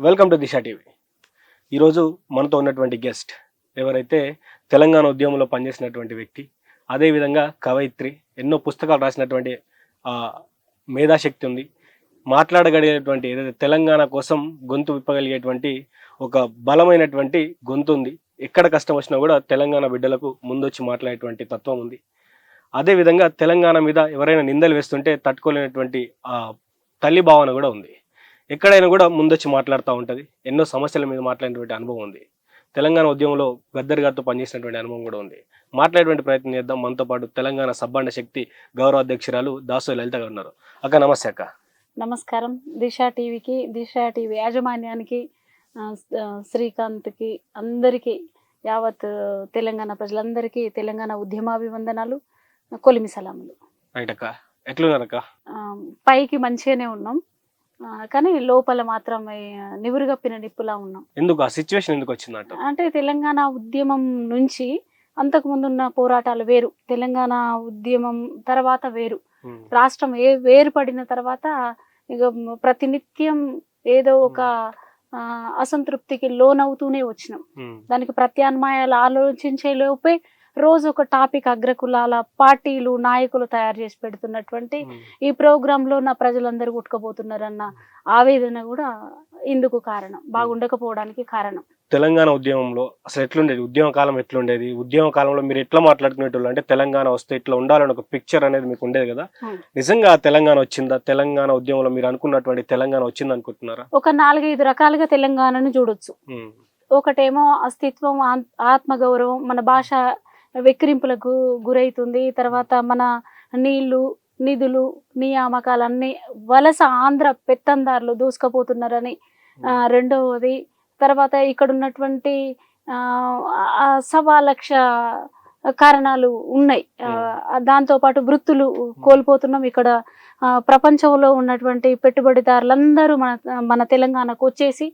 Welcome to Disha TV. ఈరోజు మనతో ఉన్నటువంటి గెస్ట్ ఎవరైతే తెలంగాణ ఉద్యమంలో పనిచేసినటువంటి వ్యక్తి, అదేవిధంగా కవయిత్రి, ఎన్నో పుస్తకాలు రాసినటువంటి ఆ, మేధాశక్తి ఉంది. మాట్లాడగలిగేటువంటి ఏదైతే తెలంగాణ కోసం గొంతు విప్పగలిగేటువంటి ఒక బలమైనటువంటి గొంతు ఉంది. ఎక్కడ కష్టం వచ్చినా కూడా తెలంగాణ బిడ్డలకు ముందొచ్చి మాట్లాడేటువంటి తత్వం ఉంది. అదేవిధంగా తెలంగాణ మీద ఎవరైనా నిందలు వేస్తుంటే తట్టుకోలేనటువంటి తల్లి భావన కూడా ఉంది. ఎక్కడైనా కూడా ముందొచ్చి మాట్లాడుతూ ఉంటుంది. ఎన్నో సమస్యల మీద మాట్లాడినటువంటి అనుభవం ఉంది. తెలంగాణ ఉద్యమంలో గద్దర్ గారితో పనిచేసినటువంటి అనుభవం కూడా ఉంది. మాట్లాడేటువంటి ప్రయత్నం చేద్దాం. మనతో పాటు తెలంగాణ సబ్బండ శక్తి గౌరవ అధ్యక్షురాలు దాసోయి లలిత గారు ఉన్నారు. అక్క నమస్తే. అక్క నమస్కారం. దిశ టీవీకి, దిశ టీవీ యాజమాన్యానికి, శ్రీకాంత్కి, అందరికీ, యావత్ తెలంగాణ ప్రజలందరికీ తెలంగాణ ఉద్యమాభివందనాలు, కొలిమి సలాములు. రైట్ అక్క, ఎట్లున్నారక్క? పైకి మంచిగానే ఉన్నాం, కానీ లోపల మాత్రం నివురుగప్పిన నిప్పులా ఉన్నాం. ఎందుకు ఆ సిచ్యువేషన్ ఎందుకు వచ్చిందంట? అంటే తెలంగాణ ఉద్యమం నుంచి అంతకు ముందున్న పోరాటాలు వేరు, తెలంగాణ ఉద్యమం తర్వాత వేరు, రాష్ట్రం వేరుపడిన తర్వాత ఇక ప్రతినిత్యం ఏదో ఒక అసంతృప్తికి లోనవుతూనే వచ్చినాం. దానికి ప్రత్యామ్నాయాలు ఆలోచించే లోపే రోజు ఒక టాపిక్ అగ్రకులాల పార్టీలు నాయకులు తయారు చేసి పెడుతున్నటువంటి ఈ ప్రోగ్రామ్ లో నా ప్రజలందరూ కొట్టుకుపోతున్నారన్న ఆవేదన కూడా ఇందుకు కారణం, బాగుండకపోవడానికి కారణం. తెలంగాణ ఉద్యమంలో అసలు ఎట్లుండేది? ఉద్యమ కాలం ఎట్లుండేది? ఉద్యమ కాలంలో మీరు ఎట్లా మాట్లాడుకునేటోళ్ళు? అంటే తెలంగాణ వస్తే ఇట్లా ఉండాలని ఒక పిక్చర్ అనేది మీకు ఉండేది కదా. నిజంగా తెలంగాణ వచ్చిందా? తెలంగాణ ఉద్యమంలో మీరు అనుకున్నటువంటి తెలంగాణ వచ్చింది అనుకుంటున్నారా? ఒక 4-5 రకాలుగా తెలంగాణను చూడొచ్చు. ఒకటేమో అస్తిత్వం, ఆత్మగౌరవం, మన భాష వెక్కిరింపులకు గురైతుంది. తర్వాత మన నీళ్లు, నిధులు, నియామకాలన్నీ వలస ఆంధ్ర పెత్తందారులు దూసుకుపోతున్నారని. రెండవది, తర్వాత ఇక్కడ ఉన్నటువంటి 1,00,000 కారణాలు ఉన్నాయి. దాంతోపాటు వృత్తులు కోల్పోతున్నాం. ఇక్కడ ప్రపంచంలో ఉన్నటువంటి పెట్టుబడిదారులందరూ మన తెలంగాణకు వచ్చేసి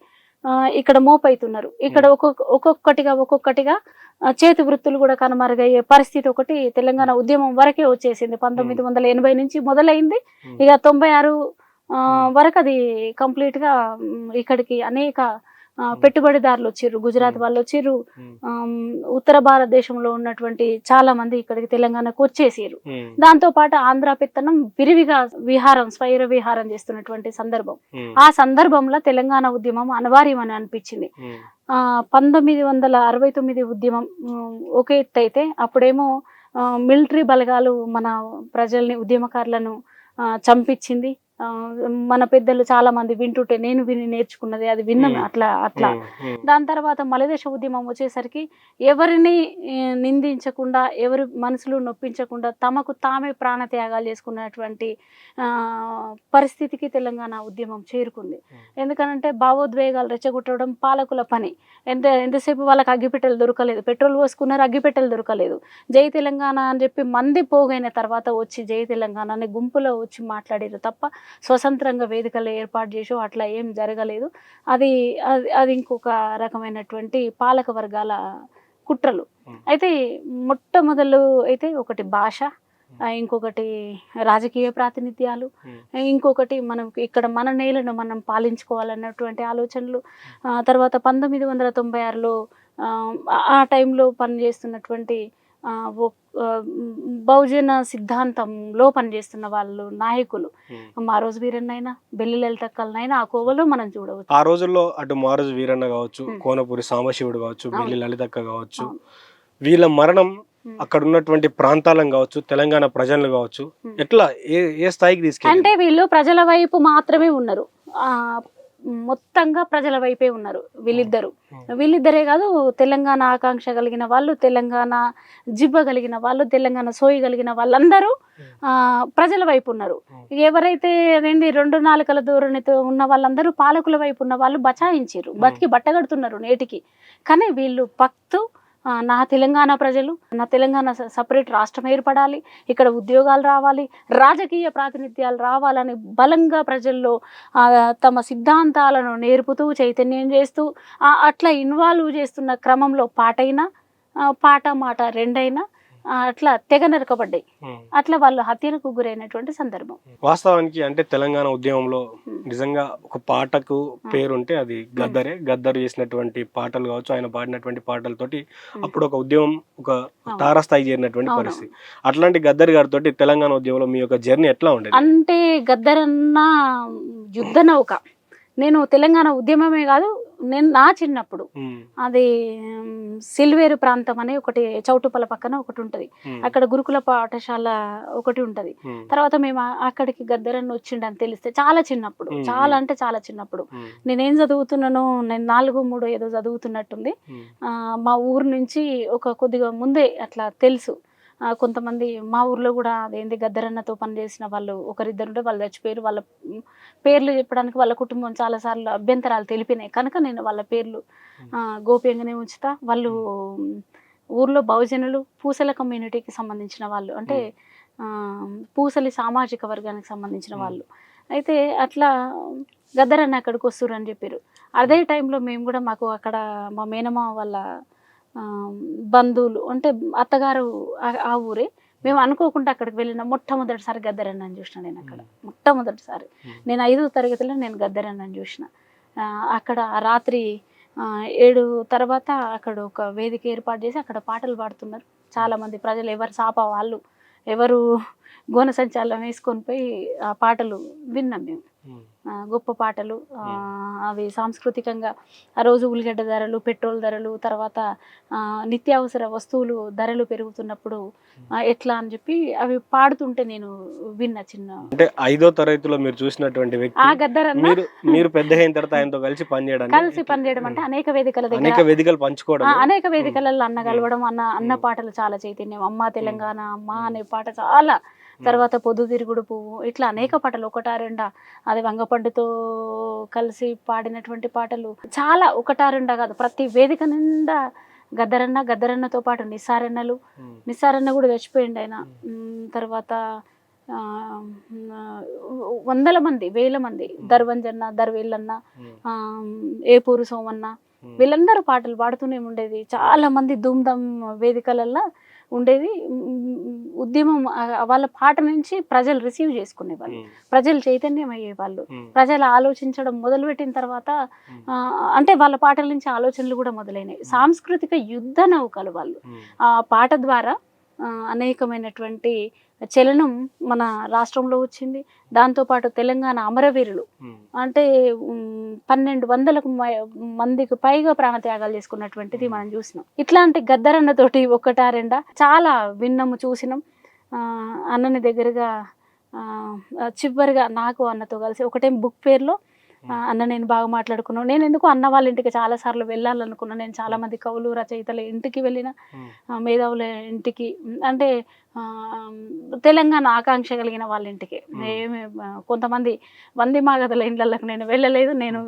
ఇక్కడ మోపైతున్నారు. ఇక్కడ ఒక్కొక్కటిగా చేతి వృత్తులు కూడా కనుమరుగయ్యే పరిస్థితి ఒకటి తెలంగాణ ఉద్యమం వరకే వచ్చేసింది. 1980 నుంచి మొదలైంది. ఇక 96 వరకు అది కంప్లీట్ గా ఇక్కడికి అనేక పెట్టుబడిదారులు వచ్చిర్రు. గుజరాత్ వాళ్ళు వచ్చిర్రు. ఉత్తర భారతదేశంలో ఉన్నటువంటి చాలా మంది ఇక్కడికి తెలంగాణకు వచ్చేసారు. దాంతో పాటు ఆంధ్ర పెత్తనం విరివిగా స్వైర విహారం చేస్తున్నటువంటి సందర్భం. ఆ సందర్భంలో తెలంగాణ ఉద్యమం అనివార్యమని అనిపించింది. 1969 ఉద్యమం ఒక ఎత్తు అయితే, అప్పుడేమో మిలిటరీ బలగాలు మన ప్రజల్ని, ఉద్యమకారులను చంపించింది. మన పెద్దలు చాలా మంది వింటుంటే నేను విని నేర్చుకున్నది అది విన్నాను. అట్లా దాని తర్వాత మలదేశ ఉద్యమం వచ్చేసరికి ఎవరిని నిందించకుండా, ఎవరి మనసులు నొప్పించకుండా తమకు తామే ప్రాణత్యాగాలు చేసుకున్నటువంటి పరిస్థితికి తెలంగాణ ఉద్యమం చేరుకుంది. ఎందుకనంటే భావోద్వేగాలు రెచ్చగొట్టడం పాలకుల పని. ఎంతసేపు వాళ్ళకి అగ్గిపెట్టెలు దొరకలేదు, పెట్రోల్ పోసుకున్నారు, అగ్గిపెట్టెలు దొరకలేదు. జై తెలంగాణ అని చెప్పి మంది పోగైన తర్వాత వచ్చి జై తెలంగాణ అనే గుంపులో వచ్చి మాట్లాడారు తప్ప స్వతంత్రంగా వేదికలు ఏర్పాటు చేసి అట్లా ఏం జరగలేదు. అది అది ఇంకొక రకమైనటువంటి పాలక వర్గాల కుట్రలు. అయితే మొట్టమొదలు అయితే ఒకటి భాష, ఇంకొకటి రాజకీయ ప్రాతినిధ్యాలు, ఇంకొకటి మనం ఇక్కడ మన నేలను మనం పాలించుకోవాలన్నటువంటి ఆలోచనలు. తర్వాత 1996లో ఆ టైంలో పనిచేస్తున్నటువంటి బహుజన సిద్ధాంతంలో పనిచేస్తున్న వాళ్ళు నాయకులు, మారోజు వీరన్నైనా, బెల్లి లలితక్కలనైనా ఆ కోవలో మనం చూడవచ్చు. ఆ రోజుల్లో అటు మారోజు వీరన్న కావచ్చు, కోనపూరి సాంబశివుడు కావచ్చు, బెల్లి లలితక్క కావచ్చు, వీళ్ళ మరణం అక్కడ ఉన్నటువంటి ప్రాంతాలను కావచ్చు, తెలంగాణ ప్రజలు కావచ్చు, ఎట్లా ఏ స్థాయికి తీసుకెళ్ళి? అంటే వీళ్ళు ప్రజల వైపు మాత్రమే ఉన్నారు, మొత్తంగా ప్రజల వైపే ఉన్నారు వీళ్ళిద్దరే కాదు. తెలంగాణ ఆకాంక్ష కలిగిన వాళ్ళు, తెలంగాణ జిబ్బ కలిగిన వాళ్ళు, తెలంగాణ సోయి కలిగిన వాళ్ళందరూ ప్రజల వైపు ఉన్నారు. ఎవరైతే 2 నాలుకల ధోరణితో ఉన్న వాళ్ళందరూ పాలకుల వైపు ఉన్న వాళ్ళు బచాయించారు, బతికి బట్టగడుతున్నారు నేటికి. కానీ వీళ్ళు నా తెలంగాణ ప్రజలు, నా తెలంగాణ సపరేట్ రాష్ట్రం ఏర్పడాలి, ఇక్కడ ఉద్యోగాలు రావాలి, రాజకీయ ప్రాతినిధ్యాలు రావాలని బలంగా ప్రజల్లో తమ సిద్ధాంతాలను నేర్పుతూ చైతన్యం చేస్తూ అట్లా ఇన్వాల్వ్ చేస్తున్న క్రమంలో పాట మాట రెండైనా అట్లా తెగ నరకబడ్డాయి. ఉమ్. అట్లా వాళ్ళు హత్యలకు గురైనటువంటి సందర్భం. వాస్తవానికి అంటే తెలంగాణ ఉద్యమంలో ఉమ్. నిజంగా ఒక పాటకు పేరుంటే అది గద్దరే. గద్దరు చేసినటువంటి పాటలు కావచ్చు, ఆయన పాడినటువంటి పాటలతోటి అప్పుడు ఒక ఉద్యమం ఒక అవును. తారాస్థాయి చేరినటువంటి అవును. పరిస్థితి. అట్లాంటి గద్దర్ గారితో తెలంగాణ ఉద్యమంలో మీ యొక్క జర్నీ ఎట్లా ఉండేది? అంటే గద్దరన్న యుద్ధ నౌక. నేను తెలంగాణ ఉద్యమమే కాదు, నేను నా చిన్నప్పుడు ఉమ్, అది సిల్వేరు ప్రాంతం అని ఒకటి చౌటుపల్ల పక్కన ఒకటి ఉంటుంది. ఉమ్, అక్కడ గురుకుల పాఠశాల ఒకటి ఉంటుంది. ఉమ్, తర్వాత మేము అక్కడికి గద్దరన్న వచ్చిండని తెలిస్తే చాలా చిన్నప్పుడు, ఉమ్, చాలా అంటే చాలా చిన్నప్పుడు. ఉమ్, నేనేం చదువుతున్నానో, నేను 4, 3 ఏదో చదువుతున్నట్టుంది. ఉమ్, మా ఊరు నుంచి ఒక కొద్దిగా ముందే అట్లా తెలుసు. కొంతమంది మా ఊర్లో కూడా అదేంటి గద్దరన్నతో పనిచేసిన వాళ్ళు ఒకరిద్దరు ఉంటే వాళ్ళు చచ్చిపోయారు. వాళ్ళ పేర్లు చెప్పడానికి వాళ్ళ కుటుంబం చాలాసార్లు అభ్యంతరాలు తెలిపినాయి కనుక నేను వాళ్ళ పేర్లు గోప్యంగానే ఉంచుతా. వాళ్ళు ఊర్లో బహుజనులు, పూసల కమ్యూనిటీకి సంబంధించిన వాళ్ళు, అంటే పూసలి సామాజిక వర్గానికి సంబంధించిన వాళ్ళు. అయితే అట్లా గద్దరన్న అక్కడికి వస్తుర్రు చెప్పారు. అదే టైంలో మేము కూడా మాకు అక్కడ మా మేనమామ వాళ్ళ బంధువులు అంటే అత్తగారు ఆ ఊరే. మేము అనుకోకుండా అక్కడికి వెళ్ళిన మొట్టమొదటిసారి గద్దరన్నని చూసిన నేను అక్కడ. మొట్టమొదటిసారి నేను 5వ తరగతిలో నేను గద్దరన్నని చూసిన. అక్కడ రాత్రి 7 తర్వాత అక్కడ ఒక వేదిక ఏర్పాటు చేసి అక్కడ పాటలు పాడుతున్నారు. చాలామంది ప్రజలు ఎవరు సాప వాళ్ళు, ఎవరు గోన సంచాలం వేసుకొని పోయి ఆ పాటలు విన్నాం మేము. గొప్ప పాటలు. అవి సాంస్కృతికంగా ఆ రోజు ఉల్లిగడ్డ ధరలు, పెట్రోల్ ధరలు, తర్వాత నిత్యావసర వస్తువులు ధరలు పెరుగుతున్నప్పుడు ఎట్లా అని చెప్పి అవి పాడుతుంటే నేను విన్నా చిన్న. అంటే 5వ తరగతిలో మీరు చూసినటువంటి ఆ వ్యక్తి గద్దరన్న మీరు పెద్ద అయిన తర్వాత ఆయనతో కలిసి పనిచేయడం అంటే అనేక వేదికల దగ్గర, అనేక వేదికలు పంచుకోవడం, అనేక వేదికలలో అన్న కలవడం, అన్న పాటలు చాలా చైతన్యం. అమ్మ తెలంగాణ అమ్మ అనే పాట చాలా. తర్వాత పొద్దుతిరుగుడు పువ్వు, ఇట్లా అనేక పాటలు, 1, 2 అది వంగపండుతో కలిసి పాడినటువంటి పాటలు చాలా, 1, 2 కాదు, ప్రతి వేదిక నిండా గద్దరన్న, గద్దరన్నతో పాటు నిస్సారన్న కూడా చచ్చిపోయింది ఆయన. తర్వాత వందల మంది, వేల మంది, దర్వంజన్న, దర్వేళ్ళన్న, ఏపూరు సోమన్న, వీళ్ళందరూ పాటలు పాడుతూనే ఉండేది. చాలా మంది ధూమ్ధామ్ వేదికలల్లో ఉండేది. ఉద్యమం వాళ్ళ పాట నుంచి ప్రజలు రిసీవ్ చేసుకునేవాళ్ళు, ప్రజలు చైతన్యం అయ్యేవాళ్ళు. ప్రజలు ఆలోచించడం మొదలుపెట్టిన తర్వాత అంటే వాళ్ళ పాటల నుంచి ఆలోచనలు కూడా మొదలైనవి. సాంస్కృతిక యుద్ధ నౌకలు వాళ్ళు. ఆ పాట ద్వారా అనేకమైనటువంటి చలనం మన రాష్ట్రంలో వచ్చింది. దాంతోపాటు తెలంగాణ అమరవీరులు అంటే 1200 మందికి పైగా ప్రాణత్యాగాలు చేసుకున్నటువంటిది మనం చూసినాం. ఇట్లాంటి గద్దరన్నతోటి 1, 2 చాలా విన్నాము, చూసినాం. అన్నని దగ్గరగా చివరిగా నాకు అన్నతో కలిసి ఒకటే బుక్ పేరులో అన్న నేను బాగా మాట్లాడుకున్నాను. నేను ఎందుకు అన్న వాళ్ళ ఇంటికి చాలాసార్లు వెళ్ళాలనుకున్నాను. నేను చాలామంది కవులు, రచయితల ఇంటికి వెళ్ళిన, మేధావుల ఇంటికి, అంటే తెలంగాణ ఆకాంక్ష కలిగిన వాళ్ళ ఇంటికి. కొంతమంది వంది మాగదుల ఇండ్లకు నేను వెళ్ళలేదు. నేను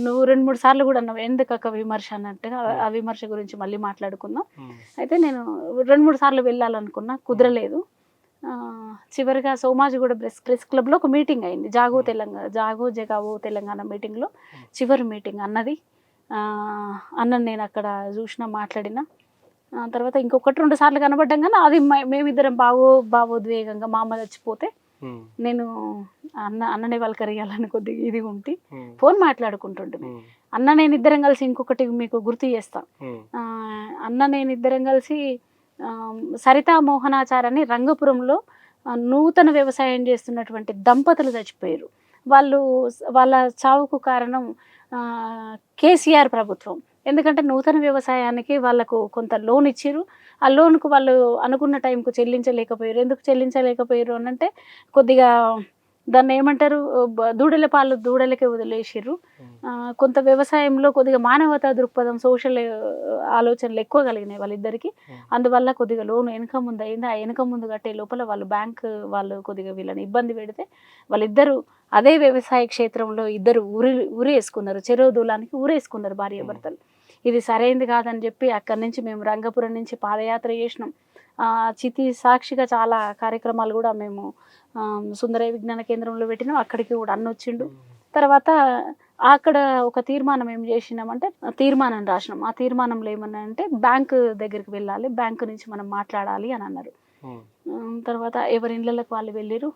నువ్వు 2-3 సార్లు కూడా అన్నావు ఎందుకు అక్క విమర్శ అన్నట్టుగా. ఆ విమర్శ గురించి మళ్ళీ మాట్లాడుకుందాం. అయితే నేను 2-3 సార్లు వెళ్ళాలనుకున్నా, కుదరలేదు. చివరిగా సోమాజిగూడ ప్రెస్ క్లబ్లో ఒక మీటింగ్ అయింది. జగావో తెలంగాణ మీటింగ్లో చివరి మీటింగ్ అన్నది. అన్నని నేను అక్కడ చూసిన, మాట్లాడిన. తర్వాత ఇంకొకటి 2 సార్లు కనబడ్డాం, కానీ అది మేమిద్దరం భావోద్వేగంగా మా అమ్మ చచ్చిపోతే నేను అన్ననే పలకరియాలని కొద్దిగా ఇది ఉంటే ఫోన్ మాట్లాడుకుంటుంటే అన్న నేను ఇద్దరం కలిసి, ఇంకొకటి మీకు గుర్తు చేస్తా, అన్న నేను ఇద్దరం కలిసి సరితా మోహనాచార్య రంగపురంలో నూతన వ్యవసాయం చేస్తున్నటువంటి దంపతులు చచ్చిపోయారు. వాళ్ళ చావుకు కారణం కేసీఆర్ ప్రభుత్వం. ఎందుకంటే నూతన వ్యవసాయానికి వాళ్ళకు కొంత లోన్ ఇచ్చారు. ఆ లోన్కు వాళ్ళు అనుకున్న టైంకు చెల్లించలేకపోయారు. ఎందుకు చెల్లించలేకపోయారు అని అంటే కొద్దిగా దాన్ని ఏమంటారు, దూడల పాలు దూడలకే వదిలేసిర్రు. కొంత వ్యవసాయంలో కొద్దిగా మానవతా దృక్పథం, సోషల్ ఆలోచనలు ఎక్కువ కలిగినాయి వాళ్ళిద్దరికి. అందువల్ల కొద్దిగా లోన్ వెనక ముందు అయింది. ఆ వెనక ముందు కట్టే లోపల బ్యాంక్ వాళ్ళు కొద్దిగా వీళ్ళని ఇబ్బంది పెడితే వాళ్ళిద్దరూ అదే వ్యవసాయ క్షేత్రంలో ఇద్దరు ఊరేసుకున్నారు. చెరో దూలానికి ఊరేసుకున్నారు భార్యాభర్తలు. ఇది సరైంది కాదని చెప్పి అక్కడి నుంచి మేము రంగపురం నుంచి పాదయాత్ర చేసినాం. చితి సాక్షిగా చాలా కార్యక్రమాలు కూడా మేము సుందరయ్య విజ్ఞాన కేంద్రంలో పెట్టినాం. అక్కడికి కూడా అన్న వచ్చిండు. తర్వాత అక్కడ ఒక తీర్మానం ఏం చేసినామంటే తీర్మానం రాసినాం. ఆ తీర్మానంలో ఏమన్నా అంటే బ్యాంకు దగ్గరికి వెళ్ళాలి, బ్యాంకు నుంచి మనం మాట్లాడాలి అని అన్నారు. తర్వాత ఎవరి ఇళ్ళకి వాళ్ళు వెళ్ళిరు.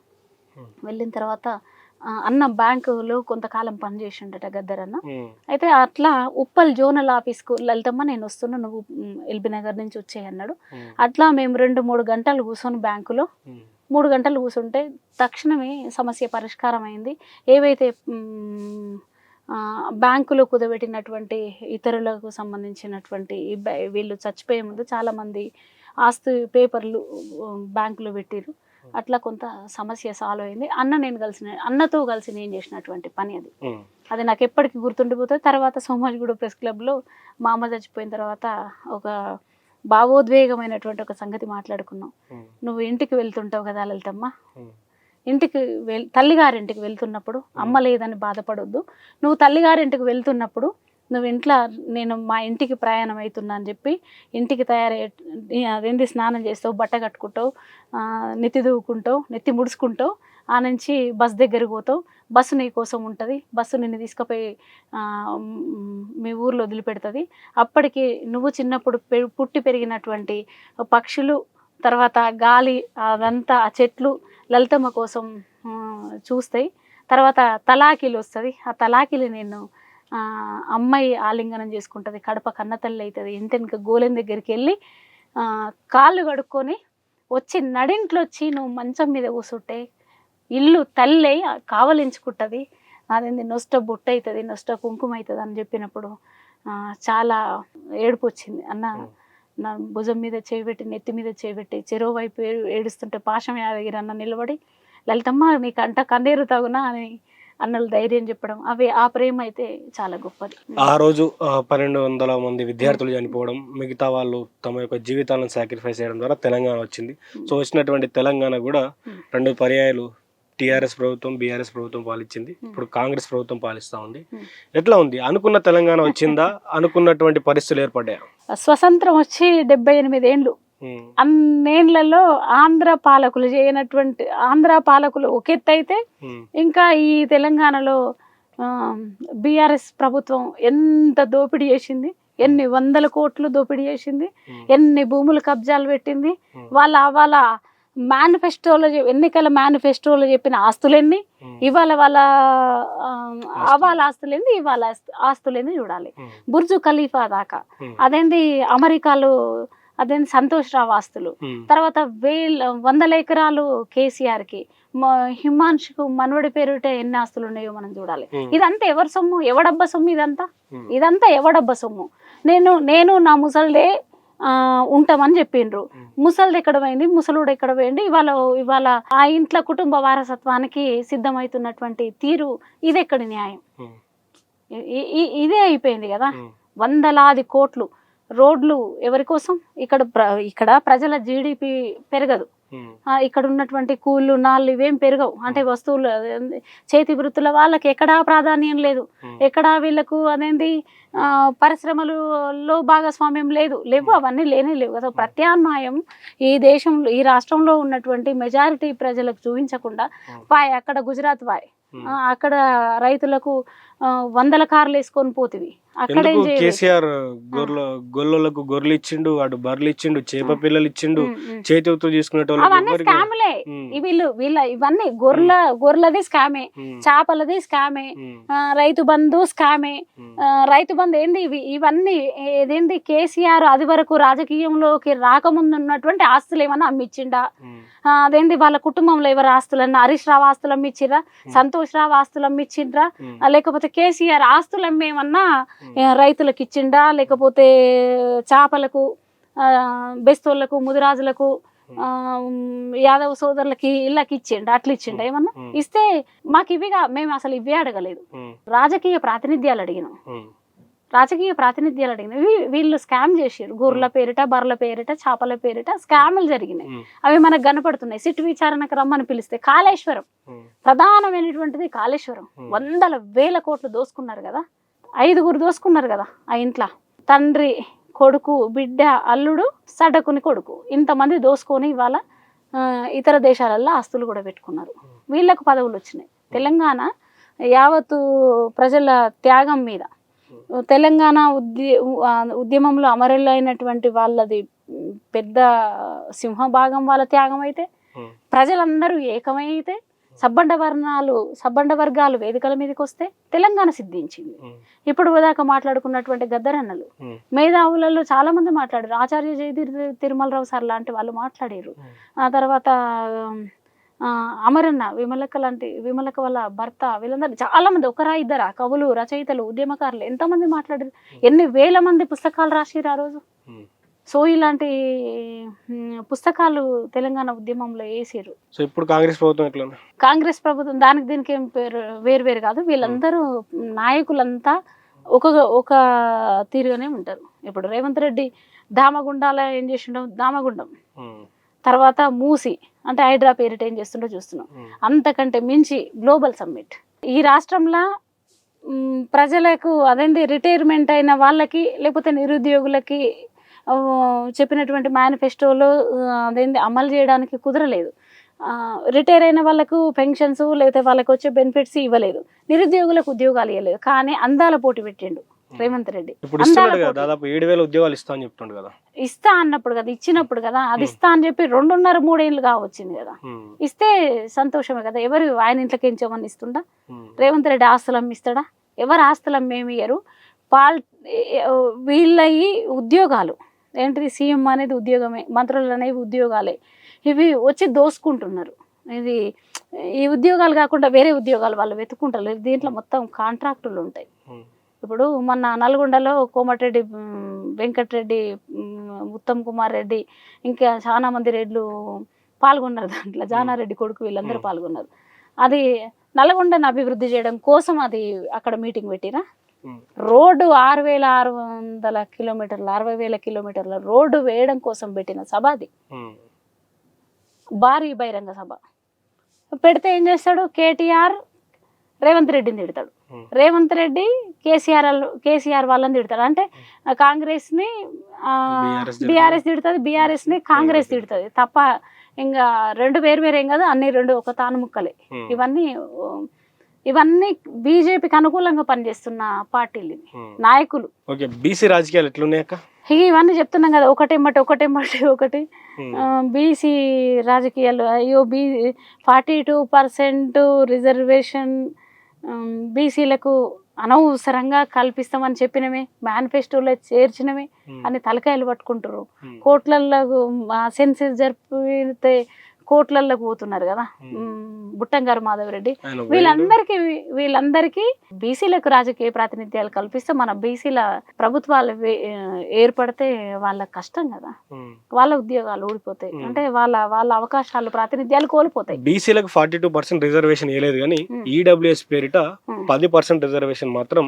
వెళ్ళిన తర్వాత అన్న బ్యాంకులో కొంతకాలం పనిచేసిండట గద్దరన్న. అయితే అట్లా ఉప్పల్ జోనల్ ఆఫీస్కు లలితమ్మ నేను వస్తున్నా, నువ్వు ఎల్బీ నగర్ నుంచి వచ్చేయి అన్నాడు. అట్లా మేము 2-3 గంటలు కూర్చొని బ్యాంకులో 3 గంటలు కూర్చుంటే తక్షణమే సమస్య పరిష్కారం అయింది. ఏవైతే బ్యాంకులో కుదబెట్టినటువంటి ఇతరులకు సంబంధించినటువంటి వీళ్ళు చచ్చిపోయే ముందు చాలామంది ఆస్తి పేపర్లు బ్యాంకులో పెట్టిరు. అట్లా కొంత సమస్య సాల్వ్ అయింది. అన్నతో కలిసి నేను చేసినటువంటి పని అది నాకు ఎప్పటికీ గుర్తుండిపోతుంది. తర్వాత సోమాజిగూడ ప్రెస్ క్లబ్లో మా అమ్మ చచ్చిపోయిన తర్వాత ఒక భావోద్వేగమైనటువంటి ఒక సంగతి మాట్లాడుకున్నాం. నువ్వు ఇంటికి వెళ్తుంటావు కదా లలితమ్మ, తల్లిగారింటికి వెళ్తున్నప్పుడు అమ్మ లేదని బాధపడొద్దు. నువ్వు తల్లిగారింటికి వెళ్తున్నప్పుడు నువ్వు ఇంట్లో నేను మా ఇంటికి ప్రయాణం అవుతున్నా అని చెప్పి ఇంటికి అదేంటి స్నానం చేస్తావు, బట్ట కట్టుకుంటావు, నెత్తి దువ్వుకుంటావు, నెత్తి ముడుచుకుంటావు, ఆ నుంచి బస్ దగ్గరికి పోతావు, బస్సు నీ కోసం ఉంటుంది, బస్సు నిన్ను తీసుకుపోయి మీ ఊర్లో వదిలిపెడుతుంది. అప్పటికి నువ్వు చిన్నప్పుడు పుట్టి పెరిగినటువంటి పక్షులు, తర్వాత గాలి, అదంతా ఆ చెట్లు లలితమ్మ కోసం చూస్తాయి. తర్వాత తలాకిలు వస్తుంది, ఆ తలాకిలు నేను అమ్మాయి ఆలింగనం చేసుకుంటుంది, కడప కన్నతల్లి అవుతుంది. ఇంటెనక గోలెం దగ్గరికి వెళ్ళి కాళ్ళు కడుక్కొని వచ్చి నడింట్లో వచ్చి నువ్వు మంచం మీద కూర్చుంటే ఇల్లు తల్లి కావలించుకుంటుంది, అదేంది నొష్ట బుట్ట అవుతుంది, నొష్ట కుంకుమ అవుతుంది అని చెప్పినప్పుడు చాలా ఏడుపు వచ్చింది. అన్న నా భుజం మీద చేయబెట్టి నెత్తి మీద చేయబెట్టి చెరువు వైపు ఏడుస్తుంటే పాశం యాదగిరి అన్న నిలబడి లలితమ్మ నీకు అంట కన్నీరు తగునా అని అన్నలు ధైర్యం చెప్పడం, ఆ ప్రేమ అయితే చాలా గొప్పది. ఆ రోజు 1200 మంది విద్యార్థులు చనిపోవడం, మిగతా వాళ్ళు తమ యొక్క జీవితాలను సాక్రిఫైస్ చేయడం ద్వారా తెలంగాణ వచ్చింది. సో వచ్చినటువంటి తెలంగాణ కూడా 2 పర్యాయాలు టీఆర్ఎస్ ప్రభుత్వం, బీఆర్ఎస్ ప్రభుత్వం పాలించింది. ఇప్పుడు కాంగ్రెస్ ప్రభుత్వం పాలిస్తూ ఉంది. ఎట్లా ఉంది? అనుకున్న తెలంగాణ వచ్చిందా? అనుకున్నటువంటి పరిస్థితులు ఏర్పడ్డాయా? స్వతంత్రం వచ్చి 78 ఏండ్లు, అన్నేళ్లలో ఆంధ్ర పాలకులు చేయనటువంటి, ఆంధ్ర పాలకులు ఒక ఎత్తు అయితే ఇంకా ఈ తెలంగాణలో బీఆర్ఎస్ ప్రభుత్వం ఎంత దోపిడీ చేసింది, ఎన్ని 100 కోట్లు దోపిడీ చేసింది, ఎన్ని భూములు కబ్జాలు పెట్టింది. వాళ్ళ మేనిఫెస్టోలో ఎన్నికల మేనిఫెస్టోలో చెప్పిన ఆస్తులెన్ని, ఇవాళ వాళ్ళ ఆస్తులేంది, ఇవాళ ఆస్తులేంది చూడాలి. బుర్జు ఖలీఫా దాకా, అదేంది అమెరికాలో అదేంది సంతోష్ రావు ఆస్తులు, తర్వాత 100 ఎకరాలు కేసీఆర్కి, హిమాంశుకు మనవడి పేరుట ఎన్ని ఆస్తులు ఉన్నాయో మనం చూడాలి. ఇదంతా ఎవరి సొమ్ము? ఎవడబ్బ సొమ్ము? ఇదంతా ఎవడబ్బ సొమ్ము? నేను నా ముసల్డే ఉంటామని చెప్పిండ్రు. ముసలిది ఎక్కడ పోయింది, ముసలుడు ఎక్కడ పోయింది? ఇవాళ ఆ ఇంట్లో కుటుంబ వారసత్వానికి సిద్ధమవుతున్నటువంటి తీరు ఇది ఎక్కడి న్యాయం? ఇదే అయిపోయింది కదా. 100 కోట్లు రోడ్లు ఎవరి కోసం? ఇక్కడ ప్రజల జీడిపి పెరగదు, ఇక్కడ ఉన్నటువంటి కూళ్ళు నాళ్ళు ఇవేం పెరగవు. అంటే వస్తువులు చేతి వృత్తుల వాళ్ళకి ఎక్కడా ప్రాధాన్యం లేదు, ఎక్కడా వీళ్ళకు అదేంటి పరిశ్రమలలో భాగస్వామ్యం లేవు, అవన్నీ లేవు కదా. ప్రత్యామ్నాయం ఈ దేశంలో, ఈ రాష్ట్రంలో ఉన్నటువంటి మెజారిటీ ప్రజలకు చూపించకుండా అక్కడ గుజరాత్ అక్కడ రైతులకు 100 కార్లు వేసుకొని పోతివి. అక్కడ కేసీఆర్ గొర్రెలకు గొర్రెలు ఇచ్చిండు, అటు బర్రెలు ఇచ్చిండు, చేప పిల్లలు ఇచ్చిండు, చేతితో తీసుకునేటోళ్ళు. అవన్నీ స్కాములే. ఇవన్నీ గొర్రెలది స్కామే, చేపలది స్కామే, రైతు బంధు స్కామే. రైతు బంధు ఏంది? ఇవన్నీ ఏదేంది? కేసీఆర్ అది వరకు రాజకీయంలోకి రాకముందు ఉన్నటువంటి ఆస్తులు ఏమన్నా అమ్మిచ్చిండా? అదేంది వాళ్ళ కుటుంబంలో ఎవరు ఆస్తులన్నా? హరీష్ రావు ఆస్తులు అమ్మిచ్చిర్రా? సంతోష్ రావు ఆస్తులు అమ్మిచ్చిండ్రా? లేకపోతే కేసీఆర్ ఆస్తులు అమ్మేమన్నా రైతులకు ఇచ్చిండా? లేకపోతే చేపలకు, బెస్తోళ్లకు, ముదిరాజులకు, యాదవ్ సోదరులకి ఇళ్ళకి ఇచ్చిండ? అట్లా ఇచ్చిండ? ఏమన్నా ఇస్తే మాకు మేము అసలు ఇవే అడగలేదు. రాజకీయ ప్రాతినిధ్యాలు అడిగినాం. వీళ్ళు స్కామ్ చేసారు. గొర్రెల పేరిట, బర్రెల పేరిట, చేపల పేరిట స్కాములు జరిగినాయి. అవి మనకు కనపడుతున్నాయి. సిట్ విచారణకు రమ్మని పిలిస్తే కాళేశ్వరం ప్రధానమైనటువంటిది. కాళేశ్వరం 100,000 కోట్లు దోసుకున్నారు కదా. 5గురు దోసుకున్నారు కదా ఆ ఇంట్లో. తండ్రి, కొడుకు, బిడ్డ, అల్లుడు, సడకుని కొడుకు, ఇంతమంది దోసుకొని ఇవాళ ఇతర దేశాలలో ఆస్తులు కూడా పెట్టుకున్నారు. వీళ్ళకు పదవులు వచ్చినాయి. తెలంగాణ యావత్తు ప్రజల త్యాగం మీద తెలంగాణ ఉద్యమంలో అమరులైనటువంటి వాళ్ళది పెద్ద సింహభాగం వాళ్ళ త్యాగం అయితే, ప్రజలందరూ ఏకమైతే, సబ్బండ వర్గాలు వేదికల మీదకి వస్తే తెలంగాణ సిద్ధించింది. ఇప్పుడు దాకా మాట్లాడుకున్నటువంటి గద్దరన్నలు, మేధావులలో చాలా మంది మాట్లాడారు. ఆచార్య జయతీర్ తిరుమలరావు సార్ లాంటి వాళ్ళు మాట్లాడారు. ఆ తర్వాత అమరన్న విమలక వాళ్ళ భర్త, వీళ్ళందరూ చాలా మంది, ఒకరా ఇద్దరా కవులు, రచయితలు, ఉద్యమకారులు ఎంతమంది మాట్లాడారు. ఎన్ని వేల మంది పుస్తకాలు రాసిరు ఆ రోజు. సో ఇలాంటి పుస్తకాలు తెలంగాణ ఉద్యమంలో వేసారు. సో ఇప్పుడు కాంగ్రెస్ ప్రభుత్వం ఎట్లా? కాంగ్రెస్ ప్రభుత్వం దానికి దీనికి ఏం పేరు వేరు కాదు. వీళ్ళందరూ నాయకులంతా ఒక తీరుగానే ఉంటారు. ఇప్పుడు రేవంత్ రెడ్డి దామగుండాల ఏం చేసిండో, దామగుండం తర్వాత మూసి అంటే హైడ్రా పేరిట ఏం చేస్తుండో చూస్తున్నాం. అంతకంటే మించి గ్లోబల్ సమ్మిట్ ఈ రాష్ట్రంలో ప్రజలకు అదేంటి రిటైర్మెంట్ అయిన వాళ్ళకి లేకపోతే నిరుద్యోగులకి చెప్పినటువంటి మేనిఫెస్టోలో అదేంటి అమలు చేయడానికి కుదరలేదు. రిటైర్ అయిన వాళ్ళకు పెన్షన్స్ లేకపోతే వాళ్ళకి వచ్చే బెనిఫిట్స్ ఇవ్వలేదు, నిరుద్యోగులకు ఉద్యోగాలు ఇవ్వలేదు. కానీ అందాల పోటీ పెట్టిండు రేవంత్ రెడ్డి. దాదాపు 7,000 ఉద్యోగాలు ఇస్తా అని చెప్తుండు కదా. ఇస్తా అన్నప్పుడు కదా, ఇచ్చినప్పుడు కదా, అది ఇస్తా అని చెప్పి 2.5-3 ఏళ్ళు వచ్చింది కదా. ఇస్తే సంతోషమే కదా. ఎవరు ఆయన ఇంట్లోకి ఎంచమని ఇస్తుండా? రేవంత్ రెడ్డి ఆస్తులు అమ్మిస్తాడా? ఎవరు ఆస్తులు అమ్మేమి ఇయ్యరు. వీళ్ళయి ఉద్యోగాలు ఏంటిది, సీఎం అనేది ఉద్యోగమే, మంత్రులు అనేవి ఉద్యోగాలే. ఇవి వచ్చి దోసుకుంటున్నారు. ఇది ఈ ఉద్యోగాలు కాకుండా వేరే ఉద్యోగాలు వాళ్ళు వెతుక్కుంటారు. దీంట్లో మొత్తం కాంట్రాక్టులు ఉంటాయి. ఇప్పుడు మొన్న నల్గొండలో కోమటిరెడ్డి వెంకటరెడ్డి, ఉత్తమ్ కుమార్ రెడ్డి, ఇంకా చాలా మంది రెడ్లు పాల్గొన్నారు దాంట్లో. జానారెడ్డి కొడుకు వీళ్ళందరూ పాల్గొన్నారు. అది నల్గొండను అభివృద్ధి చేయడం కోసం అది అక్కడ మీటింగ్ పెట్టిరా. రోడ్డు 6,600 కిలోమీటర్లు, 60,000 కిలోమీటర్ల రోడ్డు వేయడం కోసం పెట్టిన సభ అది. భారీ బహిరంగ సభ పెడితే ఏం చేస్తాడు? కేటీఆర్ రేవంత్ రెడ్డిని తిడతాడు, రేవంత్ రెడ్డి కేసీఆర్ వాళ్ళని తిడతాడు. అంటే కాంగ్రెస్ని బీఆర్ఎస్ తిడుతుంది, బీఆర్ఎస్ని కాంగ్రెస్ తిడుతుంది తప్ప ఇంకా రెండు వేరేం కాదు. అన్ని రెండు ఒక తాను ముక్కలే. ఇవన్నీ బీజేపీకి అనుకూలంగా పనిచేస్తున్న పార్టీలు, నాయకులు. బీసీ రాజకీయాలు ఎట్లున్నాయక్క? ఇవన్నీ చెప్తున్నాం కదా, ఒకటి బీసీ రాజకీయాలు. అయ్యో 42% రిజర్వేషన్ బీసీలకు అనవసరంగా కల్పిస్తామని చెప్పినమే, మేనిఫెస్టోలో చేర్చినమే అని తలకాయలు పట్టుకుంటారు. కోట్లల్లో సెన్సెస్ జరిపితే కోట్లలోకి పోతున్నారు కదా. బుట్టంగారు మాధవరెడ్డి వీళ్ళందరికీ బీసీలకు రాజకీయ ప్రాతినిధ్యాలు కల్పిస్తే మన బీసీల ప్రభుత్వాలు ఏర్పడితే వాళ్ళ కష్టం కదా. వాళ్ళ ఉద్యోగాలు ఊడిపోతాయి, అంటే వాళ్ళ అవకాశాలు ప్రాతినిధ్యాలు కోల్పోతాయి. బీసీలకు 42% రిజర్వేషన్ వేయలేదు కానీ ఈడబ్ల్యూఎస్ పేరిట 10% రిజర్వేషన్ మాత్రం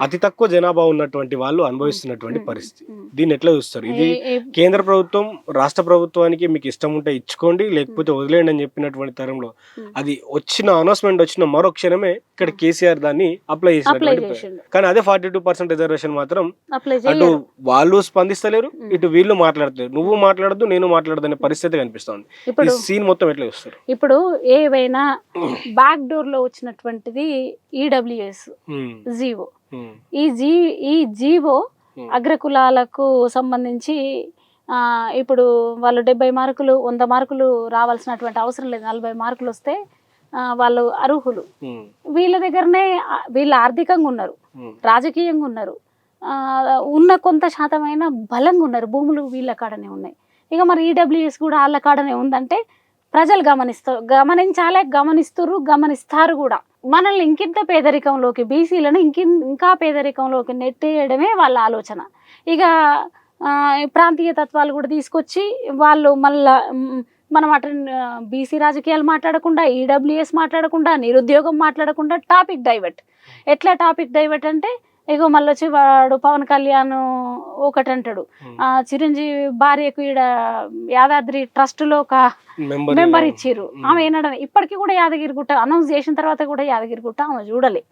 అతి తక్కువ జనాభా ఉన్నటువంటి వాళ్ళు అనుభవిస్తున్నటువంటి పరిస్థితి. దీన్ని ఎట్లా చూస్తారు? ఇది కేంద్ర ప్రభుత్వం రాష్ట్ర ప్రభుత్వానికి మీకు ఇష్టం ఉంటే ఇచ్చుకోండి, లేకపోతే వదిలేయండి అని చెప్పినటువంటి తరంలో అది అనౌన్స్మెంట్ వచ్చిన మరో క్షణమే ఇక్కడ కేసీఆర్ దాన్ని అప్లై చేసినటువంటి. కానీ అదే 42% రిజర్వేషన్ మాత్రం అటు వాళ్ళు స్పందిస్తలేరు, ఇటు వీళ్ళు మాట్లాడతారు. నువ్వు మాట్లాడద్దు, నేను మాట్లాడదు అనే పరిస్థితి కనిపిస్తుంది. ఈ సీన్ మొత్తం ఎట్లా చూస్తారు? ఇప్పుడు ఏవైనా బ్యాక్ డోర్ లో వచ్చినటువంటిది ఈడబ్ల్యూఎస్ జీవో. ఈ జీవో అగ్రకులాలకు సంబంధించి ఇప్పుడు వాళ్ళు 70 మార్కులు 100 మార్కులు రావాల్సినటువంటి అవసరం లేదు, 40 మార్కులు వస్తే వాళ్ళు అర్హులు. వీళ్ళ దగ్గరనే వీళ్ళు ఆర్థికంగా ఉన్నారు, రాజకీయంగా ఉన్నారు, ఉన్న కొంత శాతమైన బలంగా ఉన్నారు, భూములు వీళ్ళ కాడనే ఉన్నాయి. ఇక మరి ఈడబ్ల్యూఎస్ కూడా వాళ్ళ కాడనే ఉందంటే ప్రజలు గమనిస్తారు కూడా. మనల్ని ఇంకింత పేదరికంలోకి, బీసీలను ఇంకా పేదరికంలోకి నెట్టేయడమే వాళ్ళ ఆలోచన. ఇక ప్రాంతీయ తత్వాలు కూడా తీసుకొచ్చి వాళ్ళు మళ్ళా మనం బీసీ రాజకీయాలు మాట్లాడకుండా, ఈడబ్ల్యూఎస్ మాట్లాడకుండా, నిరుద్యోగం మాట్లాడకుండా టాపిక్ డైవర్ట్. ఎట్లా టాపిక్ డైవర్ట్ అంటే, ఇగో మళ్ళీ వచ్చి వాడు పవన్ కళ్యాణ్ ఒకటి అంటాడు, చిరంజీవి భార్యకు ఈడ యాదాద్రి ట్రస్ట్లో ఒక మెంబర్ ఇచ్చిర్రు, ఆమె ఏనాడ ఇప్పటికీ కూడా యాదగిరిగుట్ట అనౌన్స్ చేసిన తర్వాత కూడా యాదగిరిగుట్ట ఆమె చూడలే.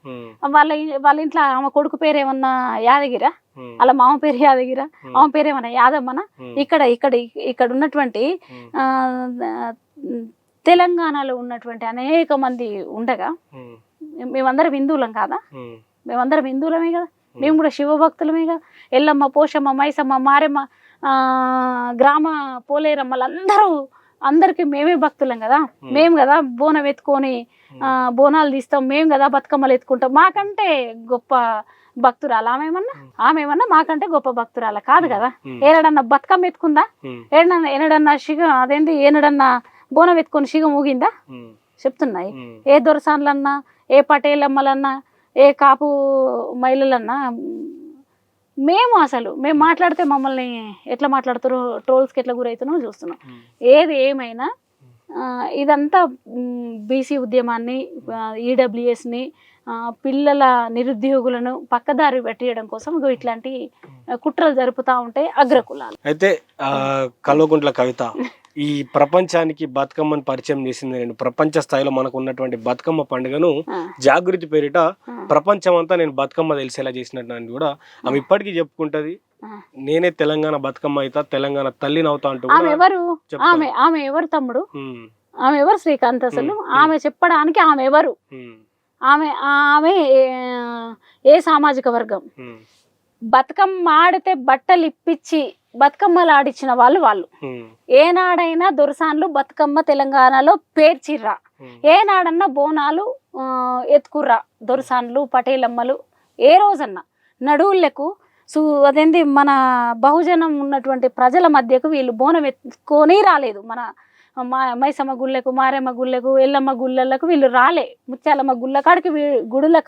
వాళ్ళ ఇంట్లో ఆమె కొడుకు పేరు ఏమన్నా యాదగిరా, అలా మామ పేరు యాదగిరా, ఆమె పేరు ఏమన్నా యాదమ్మనా? ఇక్కడ ఉన్నటువంటి తెలంగాణలో ఉన్నటువంటి అనేక మంది ఉండగా మేమందరం హిందువులం కాదా? ఉమ్, మేమందరం హిందువులమే కదా, మేము కూడా శివభక్తులమే కదా. ఎల్లమ్మ, పోషమ్మ, మైసమ్మ, మారెమ్మ, గ్రామ పోలేరమ్మలు అందరికీ మేమే భక్తులం కదా. మేము కదా బోనం ఎత్తుకొని బోనాలు తీస్తాం, మేము కదా బతుకమ్మలు ఎత్తుకుంటాం. మాకంటే గొప్ప భక్తురాలు ఆమెమన్నా మాకంటే గొప్ప భక్తురాల కాదు కదా. ఏనాడన్నా బతుకమ్మ ఎత్తుకుందా? ఏనాడన్నా అదేంటి ఏనాడన్నా బోనం ఎత్తుకొని సిగ ఊగిందా? చెప్తున్నాయి. ఏ దొరసాన్లన్నా, ఏ పటేలమ్మలన్నా, ఏ కాపు మహిళలన్నా మేము మాట్లాడితే మమ్మల్ని ఎట్లా మాట్లాడుతారో, ట్రోల్స్కి ఎట్లా గురవుతున్నామో చూస్తున్నాం. ఏది ఏమైనా ఇదంతా బీసీ ఉద్యమాన్ని, ఈడబ్ల్యూఎస్ని, పిల్లల నిరుద్యోగులను పక్కదారి పెట్టేయడం కోసం ఇట్లాంటి కుట్రలు జరుపుతూ ఉంటాయి అగ్రకులాలు. అయితే కల్వకుంట్ల కవిత ఈ ప్రపంచానికి బతుకమ్మను పరిచయం చేసింది. నేను ప్రపంచ స్థాయిలో మనకు ఉన్నటువంటి బతుకమ్మ పండుగను జాగృతి పేరిట ప్రపంచం అంతా నేను బతుకమ్మ తెలిసేలా చేసినట్టు కూడా ఆమె ఇప్పటికీ చెప్పుకుంటది. నేనే తెలంగాణ బతుకమ్మ అవుతా, తెలంగాణ తల్లిని అవుతా అంటూ. ఆమె ఎవరు తమ్ముడు? ఆమె ఎవరు శ్రీకాంత్? అసలు ఆమె చెప్పడానికి ఆమె ఎవరు? ఆమె ఏ సామాజిక వర్గం? బతుకమ్మ ఆడితే బట్టలు ఇప్పించి బతుకమ్మలు ఆడిచ్చిన వాళ్ళు. ఏనాడైనా దొరసాన్లు బతుకమ్మ తెలంగాణలో పేర్చిర్రా? ఏనాడన్నా బోనాలు ఎత్తుకుర్రా దొరసాన్లు, పటేలమ్మలు? ఏ రోజన్నా నడువులకు అదేంటి మన బహుజనం ఉన్నటువంటి ప్రజల మధ్యకు వీళ్ళు బోనం ఎత్తుకొని రాలేదు. మన మైసమ్మ గుళ్ళకు, మారెమ్మ గుళ్ళకు, ఎల్లమ్మ గుళ్ళకు వీళ్ళు రాలే. ముత్యాలమ్మ గుడుల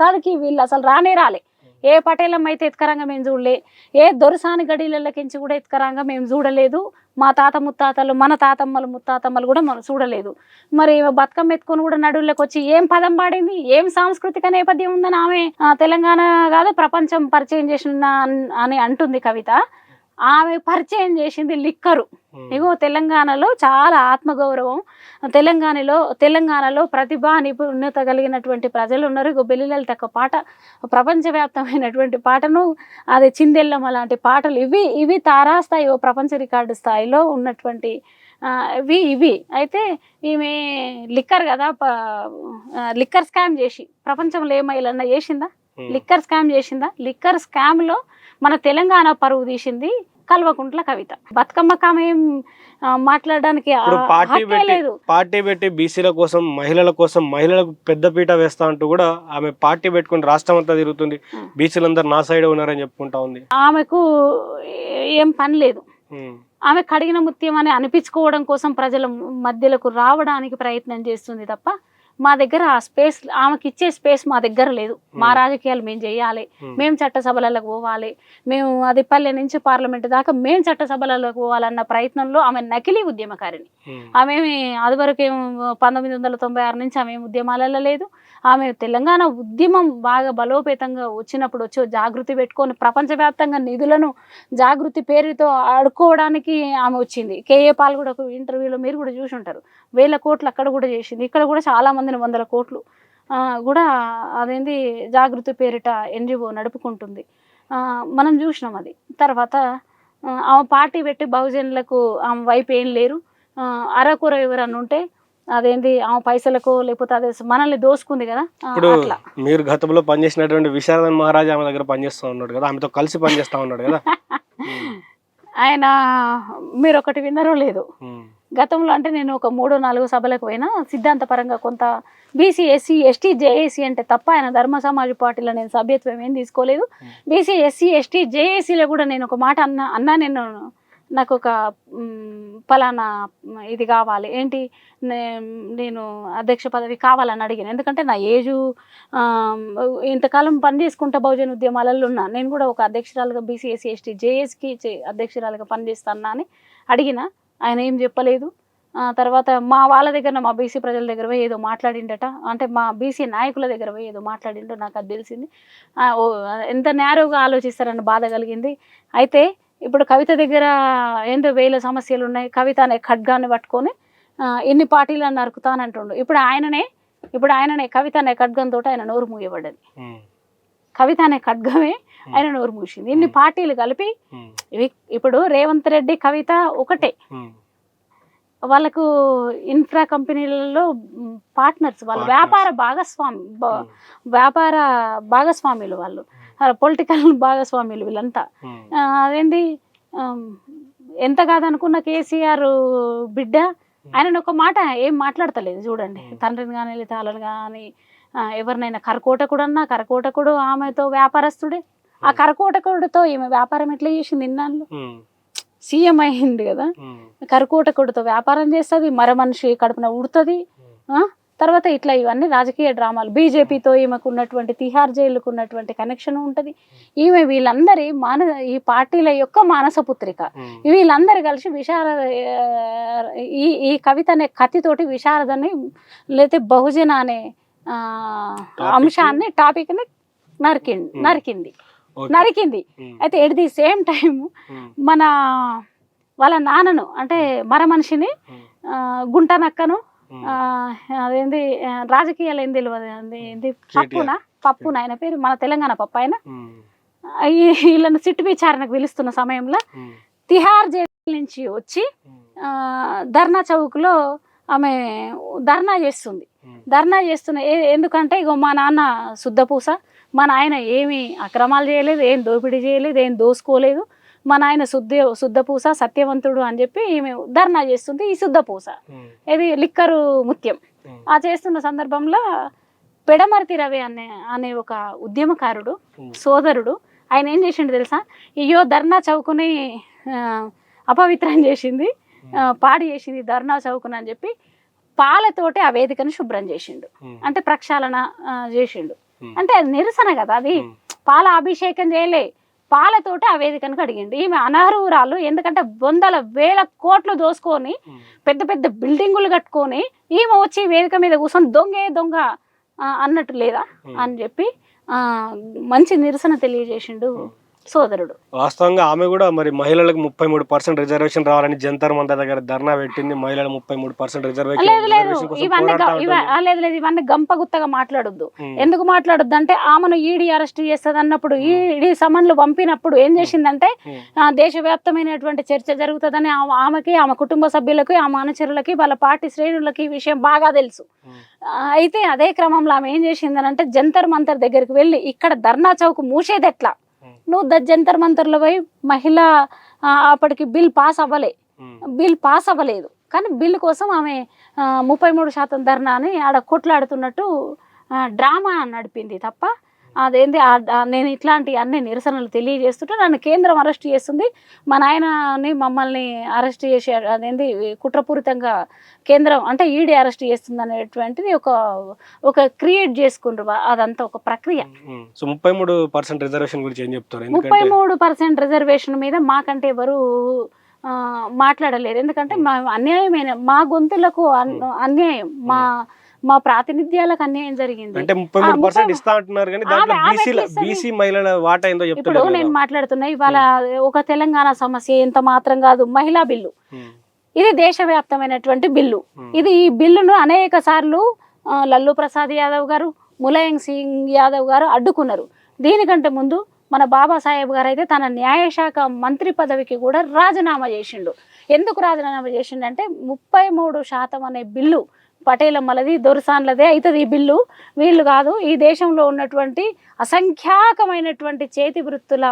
కాడికి వీళ్ళు అసలు రాలే. ఏ పటేలమ్మ అయితే ఎత్కరంగా మేము చూడలే, ఏ దొరసాని గడిలకించి కూడా ఎత్కరంగా మేము చూడలేదు. మా తాత ముత్తాతలు, మన తాతమ్మలు ముత్తాతమ్మలు కూడా మనం చూడలేదు. మరి బతుకమ్మ ఎత్తుకొని కూడా నడువులకు వచ్చి ఏం పదం పాడింది? ఏం సాంస్కృతిక నేపథ్యం ఉందని ఆమె తెలంగాణ కాదు ప్రపంచం పరిచయం చేసిన అని అంటుంది కవిత. ఆమె పరిచయం చేసింది లిక్కరు. ఇగో తెలంగాణలో చాలా ఆత్మగౌరవం, తెలంగాణలో ప్రతిభా నిపుణత కలిగినటువంటి ప్రజలు ఉన్నారు. ఇగో బెల్లిలలిత పాట ప్రపంచవ్యాప్తమైనటువంటి పాటను, అది చిందెల్లమ్మ లాంటి పాటలు ఇవి తారాస్థాయి, ప్రపంచ రికార్డు స్థాయిలో ఉన్నటువంటి ఇవి. అయితే ఈమె లిక్కర్ కదా, లిక్కర్ స్కామ్ చేసి ప్రపంచంలో ఏ మహిళన్నా చేసిందా? లిక్కర్ స్కామ్ చేసిందా? లిక్కర్ స్కామ్లో మన తెలంగాణ పరువు తీసింది కల్వకుంట్ల కవిత. బతుకమ్మ కామేం మాట్లాడడానికి లేదు. పార్టీ పెట్టి బీసీల కోసం, మహిళల కోసం, మహిళలకు పెద్దపీట వేస్తా అంటూ కూడా ఆమె పార్టీ పెట్టుకుని రాష్ట్రం అంతా తిరుగుతుంది. బీసీలందరూ నా సైడ్ ఉన్నారని చెప్పుకుంటా ఉంది. ఆమెకు ఏం పని లేదు. ఆమె కడిగిన ముత్యం అని అనిపించుకోవడం కోసం ప్రజల మధ్యలకు రావడానికి ప్రయత్నం చేస్తుంది తప్ప మా దగ్గర ఆ స్పేస్, ఆమెకి ఇచ్చే స్పేస్ మా దగ్గర లేదు. మా రాజకీయాలు మేము చేయాలి, మేము చట్టసభలకు పోవాలి, మేము అది పల్లె నుంచి పార్లమెంట్ దాకా మేము చట్టసభలకు పోవాలన్న ప్రయత్నంలో ఆమె నకిలీ ఉద్యమకారిణి. ఆమె అదివరకు 1996 నుంచి ఆమె ఉద్యమాలలో లేదు. ఆమె తెలంగాణ ఉద్యమం బాగా బలోపేతంగా వచ్చినప్పుడు జాగృతి పెట్టుకొని ప్రపంచవ్యాప్తంగా నిధులను జాగృతి పేరుతో ఆడుకోవడానికి ఆమె వచ్చింది. కేఏ పాల్ కూడా ఒక ఇంటర్వ్యూలో మీరు కూడా చూసి ఉంటారు. 1000 కోట్లు అక్కడ కూడా చేసింది. ఇక్కడ కూడా చాలా మందిని 100 కోట్లు కూడా అదేంటి జాగృతి పేరిట ఎన్జిఓ నడుపుకుంటుంది. మనం చూసినాం అది. తర్వాత ఆమె పార్టీ పెట్టి బహుజనులకు ఆమె వైపు ఏం లేరు. అరకూర ఎవరన్నా ఉంటే అదేంటి ఆమె పైసలకు లేకపోతే అదే మనల్ని దోసుకుంది కదా. ఇప్పుడు మీరు గతంలో పనిచేసినటువంటి విశారదన్ మహారాజ్ ఆమె దగ్గర పనిచేస్తూ ఉన్నాడు కదా, ఆమెతో కలిసి పనిచేస్తూ ఉన్నాడు కదా. ఆయన మీరు ఒకటి విన్నారో లేదు, గతంలో అంటే నేను ఒక 3-4 సభలకు పోయినా సిద్ధాంతపరంగా కొంత బీసీ, ఎస్సీ, ఎస్టీ, జేఏసీ అంటే తప్ప ఆయన ధర్మ సమాజ్ పార్టీలో నేను సభ్యత్వం ఏం తీసుకోలేదు. బీసీ, ఎస్సీ, ఎస్టీ, జేఏసీలో కూడా నేను ఒక మాట అన్నా నేను నాకు ఒక ఫలానా ఇది కావాలి, ఏంటి నేను అధ్యక్ష పదవి కావాలని అడిగాను. ఎందుకంటే నా ఏజు ఇంతకాలం పని చేసుకుంటా బహుజన ఉద్యమాలలో ఉన్నా. నేను కూడా ఒక అధ్యక్షురాలుగా బీసీ, ఎస్సీ, ఎస్టీ, జేఏసీకి అధ్యక్షురాలుగా పనిచేస్తానా అని అడిగిన. ఆయన ఏం చెప్పలేదు. తర్వాత మా వాళ్ళ దగ్గర, మా బీసీ ప్రజల దగ్గర పోయి ఏదో మాట్లాడిండట, అంటే మా బీసీ నాయకుల దగ్గర పోయి ఏదో మాట్లాడిండో నాకు అది తెలిసింది. ఎంత నేరుగా ఆలోచిస్తారని బాధ కలిగింది. అయితే ఇప్పుడు కవిత దగ్గర ఏందో 1000 సమస్యలు ఉన్నాయి. కవిత అనే ఖడ్గాన్ని పట్టుకొని ఇన్ని పార్టీలను నరుకుతానంటుండు. ఇప్పుడు ఆయననే కవిత అనే ఖడ్గంతో ఆయన నోరు మూయబడ్డది. కవిత అనే ఖడ్గమే ఆయన నోరు మూసింది. ఇన్ని పార్టీలు కలిపి ఇప్పుడు రేవంత్ రెడ్డి, కవిత ఒకటే. వాళ్ళకు ఇన్ఫ్రా కంపెనీలలో పార్ట్నర్స్, వాళ్ళు వ్యాపార భాగస్వాములు వాళ్ళు, పొలిటికల్ భాగస్వాములు వీళ్ళంతా. అదేంటి ఎంత కాదనుకున్న కేసీఆర్ బిడ్డ ఆయన ఒక మాట ఏం మాట్లాడతలేదు చూడండి. తండ్రిని కానీ తాళని కానీ ఎవరినైనా కరకోటకుడు ఆమెతో వ్యాపారస్తుడే. ఆ కరకోటకుడితో ఈమె వ్యాపారం ఎట్లా చేసింది ఇన్నాళ్ళు? సీఎం అయింది కదా, కరకోటకుడితో వ్యాపారం చేస్తుంది, మనిషి కడుపున ఉడుతుంది. తర్వాత ఇట్లా ఇవన్నీ రాజకీయ డ్రామాలు. బీజేపీతో ఈమెకు ఉన్నటువంటి తిహార్ జైలుకు ఉన్నటువంటి కనెక్షన్ ఉంటుంది. ఈమె వీళ్ళందరి ఈ పార్టీల యొక్క మానసపుత్రిక. వీళ్ళందరూ కలిసి ఈ కవిత అనే కత్తితోటి విశారదని లేకపోతే బహుజన అనే అంశాన్ని టాపిక్ని నరికింది. అయితే ఎట్ ది సేమ్ టైం వాళ్ళ నాన్నను అంటే మనిషిని గుంటనక్కను అదేంది రాజకీయాలు ఏం తెలియదు, ఏంది పప్పున ఆయన పేరు, మన తెలంగాణ పప్పు ఆయన, వీళ్ళను సిట్టు విచారణకు పిలుస్తున్న సమయంలో తిహార్ జైలు నుంచి వచ్చి ధర్నా చౌక్లో ఆమె ధర్నా చేస్తున్న ఎందుకంటే ఇగో మా నాన్న శుద్ధపూస, మా నాయన ఏమి అక్రమాలు చేయలేదు, ఏం దోపిడీ చేయలేదు, ఏం దోసుకోలేదు, మా నాయన శుద్ధపూస సత్యవంతుడు అని చెప్పి ఈమె ధర్నా చేస్తుంది. ఈ శుద్ధపూస ఇది లిక్కరు ముత్యం. ఆ చేస్తున్న సందర్భంలో పెడమర్తి రవి అనే ఒక ఉద్యమకారుడు సోదరుడు ఆయన ఏం చేసిండు తెలుసా? అయ్యో ధర్నా చౌకుని అపవిత్రం చేసింది, పాడు చేసింది ధర్నా చౌకుని అని చెప్పి పాలతోటి ఆ వేదికను శుభ్రం చేసిండు, అంటే ప్రక్షాళన చేసిండు. అంటే అది నిరసన కదా, అది పాల అభిషేకం చేయలే, పాలతోటి ఆ వేదికను కడిగిండు. ఈమె అనర్హురాలు. ఎందుకంటే 100,000 కోట్లు దోసుకొని పెద్ద పెద్ద బిల్డింగులు కట్టుకొని ఈమె వచ్చి వేదిక మీద కూర్చొని దొంగ అన్నట్టు లేదా అని చెప్పి మంచి నిరసన తెలియజేసిండు సోదరుడు. వాస్తవంగా ఆమె కూడా మరి మహిళలకు 33% రిజర్వేషన్ రావాలని జంతర్ మంతర్ దగ్గర ధర్నా పెట్టింది. మహిళలు 33% రిజర్వేషన్. లేదు ఇవన్నీ గంపగుత్తగా మాట్లాడొద్దు. ఎందుకు మాట్లాడొద్దు అంటే ఆమెను ఈడీ అరెస్ట్ చేస్తుంది అన్నప్పుడు, ఈడీ సమన్లు పంపినప్పుడు ఏం చేసిందంటే దేశవ్యాప్తమైనటువంటి చర్చ జరుగుతుందని ఆమెకి, ఆమె కుటుంబ సభ్యులకి, ఆమె అనుచరులకి, వాళ్ళ పార్టీ శ్రేణులకి ఈ విషయం బాగా తెలుసు. అయితే అదే క్రమంలో ఆమె ఏం చేసిందనంటే జంతర్ మంతర్ దగ్గరికి వెళ్ళి ఇక్కడ ధర్నా చౌక్ మూసేది ఎట్లా, నువ్వు జంతర్ మంతర్లో పోయి మహిళ అప్పటికి బిల్ పాస్ అవ్వలేదు కానీ బిల్లు కోసం ఆమె 33% ధర్నా అని ఆడ కొట్లాడుతున్నట్టు డ్రామా నడిపింది తప్ప అదేంది నేను ఇట్లాంటి అన్ని నిరసనలు తెలియజేస్తుంటే నన్ను కేంద్రం అరెస్ట్ చేస్తుంది, మా నాయనని మమ్మల్ని అరెస్ట్ చేసి అదేంది కుట్రపూరితంగా కేంద్రం అంటే ఈడీ అరెస్ట్ చేస్తుంది అనేటువంటిది ఒక క్రియేట్ చేసుకుంటారు. అదంతా ఒక ప్రక్రియ. సో 33% రిజర్వేషన్ గురించి ఏం చెప్తారు? 33% రిజర్వేషన్ మీద మాకంటే ఎవరు మాట్లాడలేరు. ఎందుకంటే అన్యాయమైన మా గొంతులకు అన్యాయం, మా ప్రాతినిధ్యాలకు అన్యాయం జరిగింది. అంటే 33% ఇస్తా అంటున్నారు కానీ దాంట్లో బీసీ మహిళల వాటా ఏందో చెప్తున్నారు. ఇప్పుడు నేను మాట్లాడుతున్నా ఇవాళ ఒక తెలంగాణ సమస్య ఎంత మాత్రం కాదు, మహిళా బిల్లు. ఇది దేశవ్యాప్తమైనటువంటి బిల్లు. ఈ బిల్లును అనేక సార్లు లల్లు ప్రసాద్ యాదవ్ గారు, ములాయం సింగ్ యాదవ్ గారు అడ్డుకున్నారు. దీనికంటే ముందు మన బాబాసాహెబ్ గారు అయితే తన న్యాయశాఖ మంత్రి పదవికి కూడా రాజీనామా చేసిండు. ఎందుకు రాజీనామా చేసిండంటే 33% అనే బిల్లు పటేలమ్మలది దొరసాన్లదే అవుతుంది ఈ బిల్లు, వీళ్ళు కాదు. ఈ దేశంలో ఉన్నటువంటి అసంఖ్యాకమైనటువంటి చేతి వృత్తుల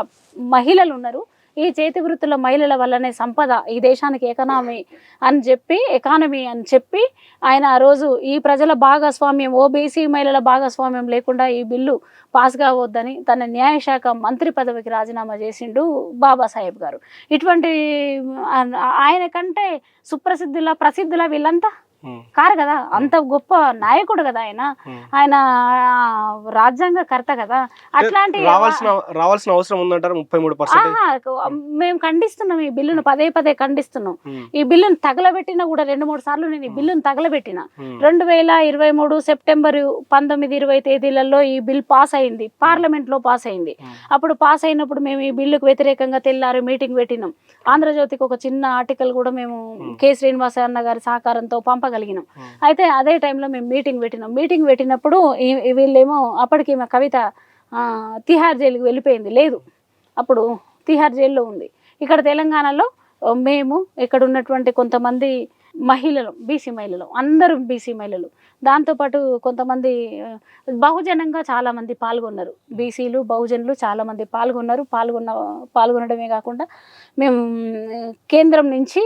మహిళలు ఉన్నారు, ఈ చేతి వృత్తుల మహిళల వల్లనే సంపద ఈ దేశానికి ఎకానమీ అని చెప్పి ఆయన ఆ రోజు ఈ ప్రజల భాగస్వామ్యం, ఓబీసీ మహిళల భాగస్వామ్యం లేకుండా ఈ బిల్లు పాస్ కావద్దని తన న్యాయశాఖ మంత్రి పదవికి రాజీనామా చేసిండు బాబాసాహెబ్ గారు. ఇటువంటి ఆయన కంటే ప్రసిద్ధుల వీళ్ళంతా కారు కదా, అంత గొప్ప నాయకుడు కదా ఆయన రాజ్యాంగకర్త కదా. అట్లాంటి రావాల్సిన అవసరం ఉందంటారు 33%. మేము ఖండిస్తున్నాం ఈ బిల్లును, పదే ఖండిస్తున్నాం. ఈ బిల్లును తగలబెట్టినా కూడా 2-3 సార్లు నేను ఈ బిల్లును తగలబెట్టిన. 2023 సెప్టెంబర్ 19-20 తేదీలలో ఈ బిల్ పాస్ అయింది, పార్లమెంట్ లో పాస్ అయింది. అప్పుడు పాస్ అయినప్పుడు మేము ఈ బిల్లుకు వ్యతిరేకంగా తెల్లారి మీటింగ్ పెట్టినాం. ఆంధ్రజ్యోతికి ఒక చిన్న ఆర్టికల్ కూడా మేము కె శ్రీనివాస అన్న గారి సహకారంతో పంపగలిగినాం. అయితే అదే టైంలో మేము మీటింగ్ పెట్టినప్పుడు వీళ్ళేమో అప్పటికి మా కవిత తిహార్ జైలుకి వెళ్ళిపోయింది, లేదు అప్పుడు తిహార్ జైల్లో ఉంది. ఇక్కడ తెలంగాణలో మేము ఇక్కడ ఉన్నటువంటి కొంతమంది మహిళలు, బీసీ మహిళలు, అందరూ బీసీ మహిళలు. దాంతోపాటు కొంతమంది బహుజనంగా చాలామంది పాల్గొన్నారు. బీసీలు, బహుజనులు చాలామంది పాల్గొనడమే కాకుండా మేము కేంద్రం నుంచి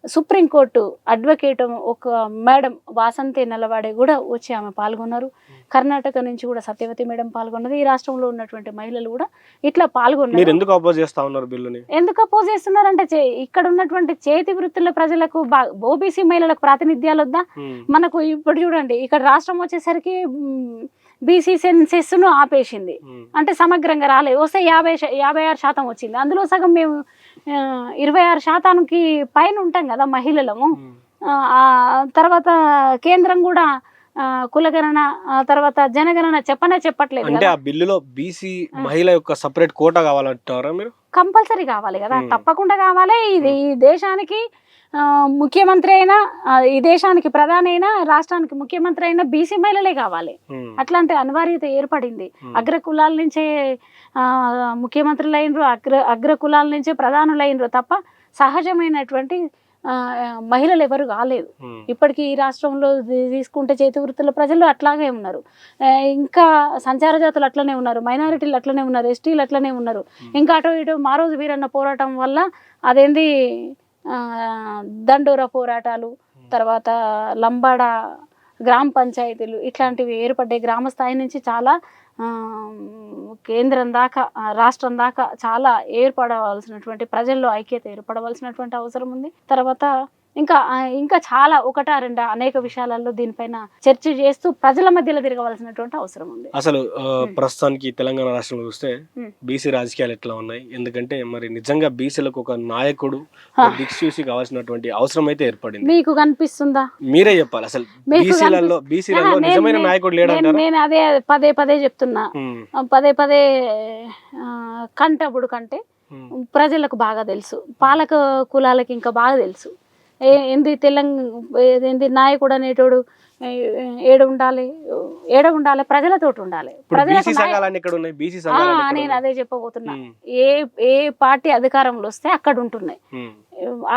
సుప్రీంకోర్టు అడ్వకేట్ ఒక మేడం వాసంతి నల్లవాడే కూడా వచ్చి ఆమె పాల్గొన్నారు. కర్ణాటక నుంచి కూడా సత్యవతి మేడం పాల్గొన్నది. ఈ రాష్ట్రంలో ఉన్నటువంటి మహిళలు కూడా ఇట్లా పాల్గొన్నారు. మీరు ఎందుకు అపోజ్ చేస్తా ఉన్నారు బిల్లుని? ఎందుకు అపోజ్ చేస్తున్నారంటే ఇక్కడ ఉన్నటువంటి చేతి వృత్తుల ప్రజలకు ఓబీసీ మహిళలకు ప్రాతినిధ్యాలు వద్దా? మనకు ఇప్పుడు చూడండి, ఇక్కడ రాష్ట్రం వచ్చేసరికి బీసీ సెన్సెస్ ను ఆపేసింది. అంటే సమగ్రంగా రాలేదు. వస్తే 56% వచ్చింది. అందులో సగం మేము 26% పైన ఉంటాం కదా మహిళలము. తర్వాత కేంద్రం కూడా కులగణన, తర్వాత జనగణన చెప్పట్లేదు. అంటే ఆ బిల్లులో బీసీ మహిళ యొక్క సెపరేట్ కోటా కావాలంటారా మీరు? కంపల్సరీ కావాలి కదా, తప్పకుండా కావాలి. ఇది ఈ దేశానికి ముఖ్యమంత్రి అయినా, ఈ దేశానికి ప్రధాని అయినా, రాష్ట్రానికి ముఖ్యమంత్రి అయినా బీసీ మహిళలే కావాలి. అట్లాంటి అనివార్యత ఏర్పడింది. అగ్ర కులాల నుంచే ముఖ్యమంత్రులు అయినరు, అగ్ర కులాల నుంచే ప్రధానులు అయినరు తప్ప సహజమైనటువంటి మహిళలు ఎవరు కాలేదు. ఇప్పటికీ ఈ రాష్ట్రంలో తీసుకుంటే చేతి వృత్తుల ప్రజలు అట్లాగే ఉన్నారు. ఇంకా సంచార జాతులు అట్లనే ఉన్నారు, మైనారిటీలు అట్లనే ఉన్నారు, ఎస్టీలు అట్లనే ఉన్నారు. ఇంకా అటు ఇటు మారోజు వీరన్న పోరాటం వల్ల అదేంది దండోరా పోరాటాలు, తర్వాత లంబాడ గ్రామ పంచాయతీలు ఇట్లాంటివి ఏర్పడ్డాయి. గ్రామ స్థాయి నుంచి చాలా కేంద్రం దాకా, రాష్ట్రం దాకా చాలా ఏర్పడవలసినటువంటి, ప్రజల్లో ఐక్యత ఏర్పడవలసినటువంటి అవసరం ఉంది. తర్వాత ఇంకా చాలా ఒకటా రెండా అనేక విషయాలలో దీనిపైన చర్చ చేస్తూ ప్రజల మధ్యలో తిరగవలసినటువంటి అవసరం ఉంది. అసలు ప్రస్తుతానికి తెలంగాణ రాష్ట్రంలో చూస్తే బీసీ రాజకీయాలు ఎట్లా ఉన్నాయి? ఎందుకంటే మరి నిజంగా బీసీలకు ఒక నాయకుడు దిక్సూచి కావాల్సినటువంటి అవసరం అయితే ఏర్పడింది. మీకు కనిపిస్తుందా? మీరే చెప్పాలి. అసలు బీసీలలో నిజమైన నాయకుడు లేడంటారా? నేను అదే పదే చెప్తున్నా. పదే కంటప్పుడు కంటే ప్రజలకు బాగా తెలుసు, పాలక కులాలకి ఇంకా బాగా తెలుసు. ఏంది నాయకుడు అనేటోడు ఏడ ఉండాలి, ప్రజలతో ఉండాలి. నేను అదే చెప్పబోతున్నా. ఏ పార్టీ అధికారంలో వస్తే అక్కడ ఉంటున్నాయి.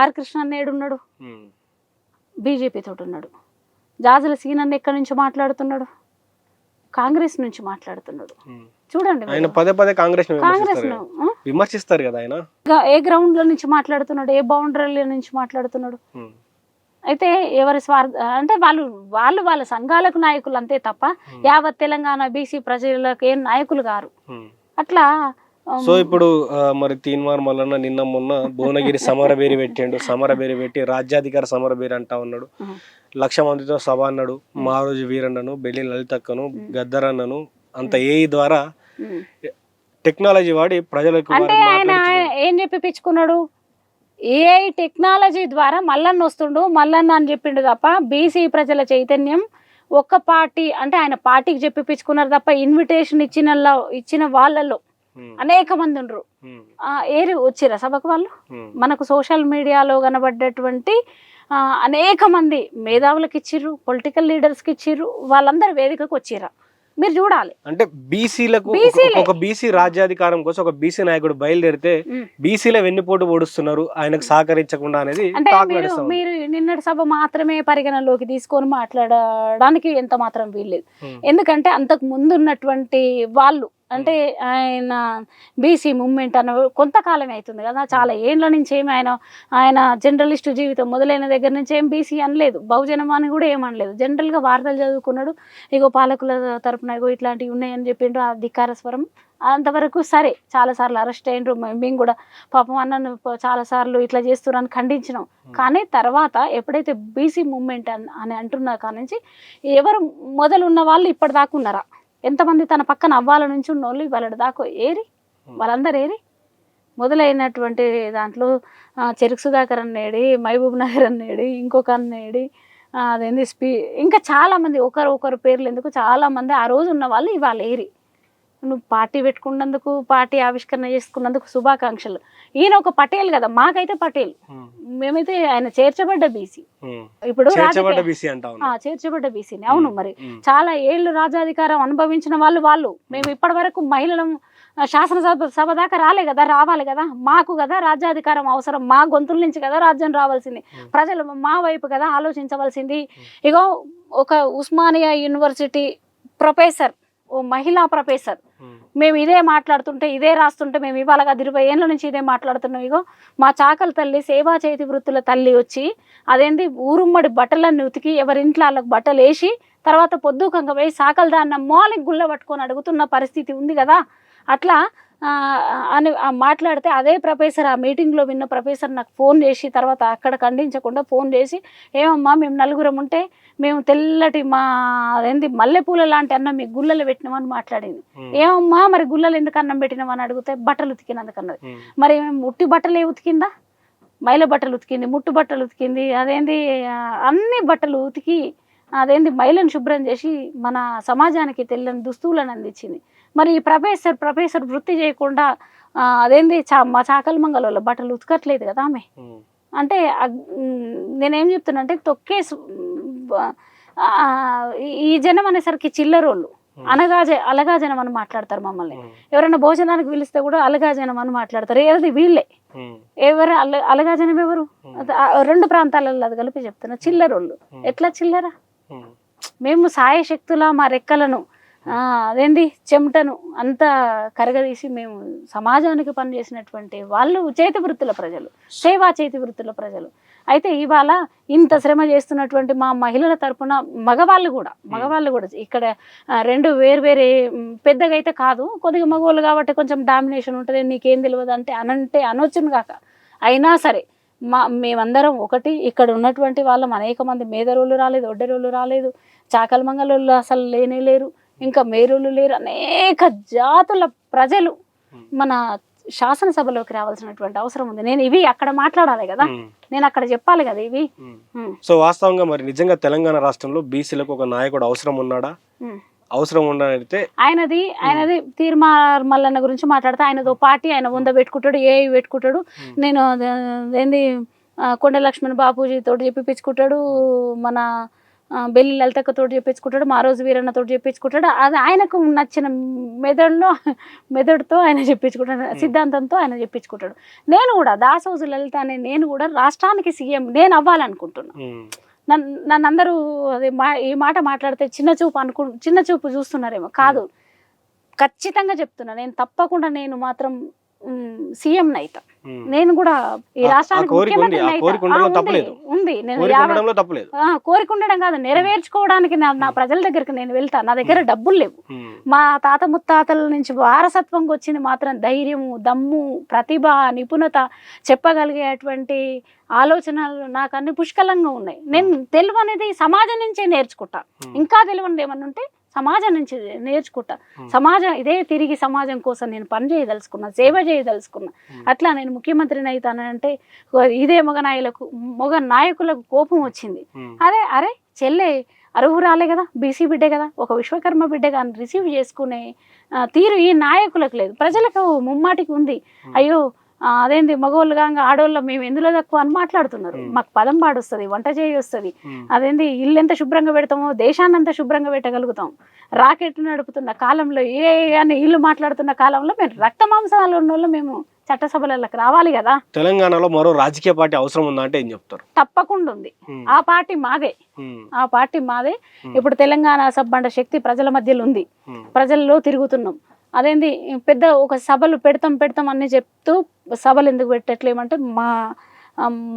ఆర్ కృష్ణ ఏడున్నాడు? బీజేపీ తోటి ఉన్నాడు. జాజుల సీనన్న ఎక్కడి నుంచి మాట్లాడుతున్నాడు? కాంగ్రెస్ నుంచి మాట్లాడుతున్నాడు. చూడండి, ఆయన పదే కాంగ్రెస్ విమర్శిస్తారు కదా. ఆయన ఏ గ్రౌండ్ లో నుంచి మాట్లాడుతున్నాడు? ఏ బౌండరీల నుంచి మాట్లాడుతున్నాడు? అయితే ఎవరి స్వార్థ అంటే వాళ్ళ సంఘాలకు నాయకులు అంతే తప్ప యావత్ తెలంగాణ బీసీ ప్రజలకు ఏం నాయకులు గారు. అట్లా సో ఇప్పుడు మరి తీన్మార్ మల్లన్న నిన్న మొన్న భువనగిరి సమరబేరి పెట్టి రాజ్యాధికార సమరబేరి అంటా ఉన్నాడు. 1,00,000 మందితో సభ అన్నాడు. మారోజు వీరన్నను, బెల్లి లలితక్కను, గద్దరన్నను అంత ఏఈ ద్వారా టెక్నాలజీ వాడి ప్రజలకు అంటే ఆయన ఏం చెప్పిపించుకున్నాడు? ఏఐ టెక్నాలజీ ద్వారా మల్లన్న వస్తుండు, మల్లన్న అని చెప్పిండు తప్ప బీసీ ప్రజల చైతన్యం ఒక్క పార్టీ అంటే ఆయన పార్టీకి చెప్పిపించుకున్నారు తప్ప ఇన్విటేషన్ ఇచ్చిన వాళ్ళలో అనేక మంది ఉండరు. ఏరి వచ్చిరా సభకు వాళ్ళు? మనకు సోషల్ మీడియాలో కనబడ్డటువంటి అనేక మంది మేధావులకు ఇచ్చిర్రు, పొలిటికల్ లీడర్స్కి ఇచ్చిర్రు, వాళ్ళందరూ వేదికకు వచ్చిర్రా. మీరు చూడాలి. అంటే బీసీలకు ఒక బీసీ రాజ్యాధికారం కోసం ఒక బీసీ నాయకుడు బయలుదేరితే బీసీల వెన్నుపోటు ఓడుస్తున్నారు ఆయనకు సహకరించకుండా అనేది. అంటే మీరు నిన్నటి సభ మాత్రమే పరిగణలోకి తీసుకొని మాట్లాడడానికి ఎంత మాత్రం వీల్లేదు. ఎందుకంటే అంతకు ముందు ఉన్నటువంటి వాళ్ళు అంటే ఆయన బీసీ మూవ్మెంట్ అన్న కొంతకాలమే అవుతుంది కదా, చాలా ఏండ్ల నుంచి ఏమి ఆయన జర్నలిస్ట్ జీవితం మొదలైన దగ్గర నుంచి ఏం బీసీ అనలేదు, బహుజనం అని కూడా ఏమనలేదు. జనరల్గా వార్తలు చదువుకున్నాడు. ఇగో పాలకుల తరపున ఇగో ఇట్లాంటివి ఉన్నాయని చెప్పిండ్రు, ఆ ధిక్కార స్వరం. అంతవరకు సరే, చాలాసార్లు అరెస్ట్ అయినరు. మేము కూడా పాపం అన్నను చాలాసార్లు ఇట్లా చేస్తున్నారని ఖండించినాం. కానీ తర్వాత ఎప్పుడైతే బీసీ మూవ్మెంట్ అని అంటున్నా కానించి ఎవరు మొదలున్న వాళ్ళు ఇప్పటిదాకా ఉన్నారా? ఎంతమంది తన పక్కన అవ్వాల నుంచి ఉన్నోళ్ళు వాళ్ళ దాకా వాళ్ళందరూ ఏరి మొదలైనటువంటి దాంట్లో చెరుకు సుధాకర్ అన్నేడి, మహబూబ్ నగర్ అన్నేడి, ఇంకొక అన్నేడి, అదేంది ఇంకా చాలామంది ఒకరు పేర్లు ఎందుకు, చాలామంది ఆ రోజు ఉన్న వాళ్ళు ఇవాళ ఏరి. నువ్వు పార్టీ పెట్టుకున్నందుకు, పార్టీ ఆవిష్కరణ చేసుకున్నందుకు శుభాకాంక్షలు. ఈయన ఒక పటేల్ కదా, మాకైతే పటేల్, మేమైతే ఆయన చేర్చబడ్డ బీసీ. ఇప్పుడు చేర్చబడ్డ బీసీని. అవును, మరి చాలా ఏళ్ళు రాజాధికారం అనుభవించిన వాళ్ళు. మేము ఇప్పటి వరకు మహిళలను శాసనసభ దాకా రాలే కదా, రావాలి కదా, మాకు కదా రాజ్యాధికారం అవసరం, మా గొంతుల నుంచి కదా రాజ్యం రావాల్సింది, ప్రజలు మా వైపు కదా ఆలోచించవలసింది. ఇగో ఒక ఉస్మానియా యూనివర్సిటీ ప్రొఫెసర్, ఓ మహిళా ప్రొఫెసర్, మేము ఇదే మాట్లాడుతుంటే ఇదే రాస్తుంటే మేము ఇవాళ 20 ఏళ్ళ నుంచి ఇదే మాట్లాడుతున్నాం. ఇగో మా చాకలి తల్లి సేవా చేతి వృత్తుల తల్లి వచ్చి అదేంది ఊరుమ్మడి బట్టలన్నీ ఉతికి ఎవరింట్లో వాళ్ళకి బట్టలు వేసి తర్వాత పొద్దుకంగా పోయి సాకలి దాన్న మాలికి గుళ్ళ పట్టుకొని అడుగుతున్న పరిస్థితి ఉంది కదా. అట్లా అని మాట్లాడితే అదే ప్రొఫెసర్, ఆ మీటింగ్లో విన్న ప్రొఫెసర్ నాకు ఫోన్ చేసి తర్వాత అక్కడ ఖండించకుండా ఫోన్ చేసి, ఏమమ్మా మేము 4 ఉంటే మేము తెల్లటి మా అదేంది మల్లెపూల లాంటి అన్నం మీకు గుళ్ళలు పెట్టినామని మాట్లాడింది. ఏమమ్మా మరి గుళ్ళలు ఎందుకు అన్నం పెట్టినామని అడిగితే బట్టలు ఉతికినందుకన్నది. మరి ఉట్టి బట్టలే ఉతికిందా, మైల బట్టలు ఉతికింది, ముట్టు బట్టలు ఉతికింది, అదేంది అన్ని బట్టలు ఉతికి అదేంది మైలను శుభ్రం చేసి మన సమాజానికి తెల్లని దుస్తువులను అందించింది. మరి ఈ ప్రొఫెసర్ వృత్తి చేయకుండా అదేంది మా చాకలి మంగళ బట్టలు ఉతకట్లేదు కదా ఆమె. అంటే నేనేం చెప్తున్నా అంటే తొక్కేసి ఈ జనం అనేసరికి చిల్లరోళ్ళు, అలగా జనం అని మాట్లాడతారు మమ్మల్ని. ఎవరైనా భోజనానికి పిలిస్తే కూడా అలగా జనం అని మాట్లాడతారు. ఏది వీళ్ళే ఎవరు అలగా జనం ఎవరు? 2 ప్రాంతాలలో అది కలిపి చెప్తున్నా, చిల్లరోళ్ళు. ఎట్లా చిల్లరా? మేము సాయశక్తుల మా రెక్కలను అదేంది చెమటను అంతా కరగదీసి మేము సమాజానికి పనిచేసినటువంటి వాళ్ళు చేతి వృత్తుల ప్రజలు, సేవా చేతి వృత్తుల ప్రజలు. అయితే ఇవాళ ఇంత శ్రమ చేస్తున్నటువంటి మా మహిళల తరపున మగవాళ్ళు కూడా ఇక్కడ 2 వేరే పెద్దగా అయితే కాదు, కొద్దిగా మగవాళ్ళు కాబట్టి కొంచెం డామినేషన్ ఉంటుంది, నీకేం తెలియదు అంటే అనొచ్చును కాక. అయినా సరే మేమందరం ఒకటి, ఇక్కడ ఉన్నటువంటి వాళ్ళం అనేక మంది మేదరోళ్ళు రాలేదు, ఒడ్డరోళ్ళు రాలేదు, చాకలి మంగళోళ్ళు అసలు లేరు, ఇంకా మేరోళ్ళు లేరు, అనేక జాతుల ప్రజలు మన శాసనసభలోకి రావాల్సినటువంటి అవసరం ఉంది. నేను ఇవి అక్కడ మాట్లాడాలి కదా, నేను అక్కడ చెప్పాలి కదా ఇవి. సో వాస్తవంగా మరి నిజంగా తెలంగాణ రాష్ట్రంలో బీసీలకు ఒక నాయకుడు అవసరం ఉన్నాడా? అవసరం ఉండనైతే ఆయనది తీర్మార్ మల్లన్న గురించి మాట్లాడితే ఆయనదో పార్టీ, ఆయన 100 పెట్టుకుంటాడు, పెట్టుకుంటాడు. నేను ఏంది కొండ లక్ష్మణ్ బాపూజీ తోటి చెప్పించుకుంటాడు, మన బెల్లి లలితక్క తోటి చెప్పించుకుంటాడు, మారోజు వీరన్న తోటి చెప్పించుకుంటాడు. అది ఆయనకు నచ్చిన మెదడుతో ఆయన చెప్పించుకుంటాడు, సిద్ధాంతంతో ఆయన చెప్పించుకుంటాడు. నేను కూడా దాసోజు లలిత అనే నేను కూడా రాష్ట్రానికి సీఎం నేను అవ్వాలనుకుంటున్నా. నన్ను అందరూ అదే ఈ మాట మాట్లాడితే చిన్న చూపు చూస్తున్నారేమో, కాదు, ఖచ్చితంగా చెప్తున్నా, నేను తప్పకుండా నేను మాత్రం సీఎం నైతా. నేను కూడా ఈ రాష్ట్రానికి ముఖ్యమంత్రి ఉంది. నేను కోరిక ఉండడం కాదు, నెరవేర్చుకోవడానికి నా ప్రజల దగ్గరికి నేను వెళ్తాను. నా దగ్గర డబ్బులు లేవు, మా తాత ముత్తాతల నుంచి వారసత్వంగా వచ్చింది మాత్రం ధైర్యము, దమ్ము, ప్రతిభ, నిపుణత, చెప్పగలిగేటువంటి ఆలోచనలు నాకు అన్ని పుష్కలంగా ఉన్నాయి. నేను తెలుగు అనేది సమాజం నుంచే నేర్చుకుంటా. ఇంకా తెలియనిది ఏమన్నా ఉంటే సమాజం నుంచి నేర్చుకుంటా. సమాజం ఇదే తిరిగి సమాజం కోసం నేను పని చేయదలుచుకున్నా, సేవ చేయదలుచుకున్నా. అట్లా నేను ముఖ్యమంత్రిని అవుతానంటే ఇదే మొగ నాయకులకు కోపం వచ్చింది. అరే చెల్లె అర్హురాలే కదా, బీసీ బిడ్డే కదా, ఒక విశ్వకర్మ బిడ్డ కానీ రిసీవ్ చేసుకునే తీరు ఈ నాయకులకు లేదు. ప్రజలకు ముమ్మాటికి ఉంది. అయ్యో అదేంది మగవాళ్ళు కాగా ఆడవాళ్ళు మేము ఎందులో తక్కువ అని మాట్లాడుతున్నారు. మాకు పదం పాడొస్తుంది, వంట చేయి వస్తుంది, అదేంది ఇల్లు ఎంత శుభ్రంగా పెడతామో దేశాన్ని అంత శుభ్రంగా పెట్టగలుగుతాం. రాకెట్ నడుపుతున్న కాలంలో అని ఇల్లు మాట్లాడుతున్న కాలంలో మేము రక్త మాంసాలు ఉన్న వాళ్ళు మేము చట్టసభలకు రావాలి కదా. తెలంగాణలో మరో రాజకీయ పార్టీ అవసరం ఉందా అంటే ఏం చెప్తారు? తప్పకుండా ఉంది. ఆ పార్టీ మాదే. ఇప్పుడు తెలంగాణ సబ్బండ శక్తి ప్రజల మధ్యలో ఉంది, ప్రజల్లో తిరుగుతున్నాం. అదేంది పెద్ద ఒక సభలు పెడతాం అన్ని చెప్తూ సభలు ఎందుకు పెట్టట్లేమంటే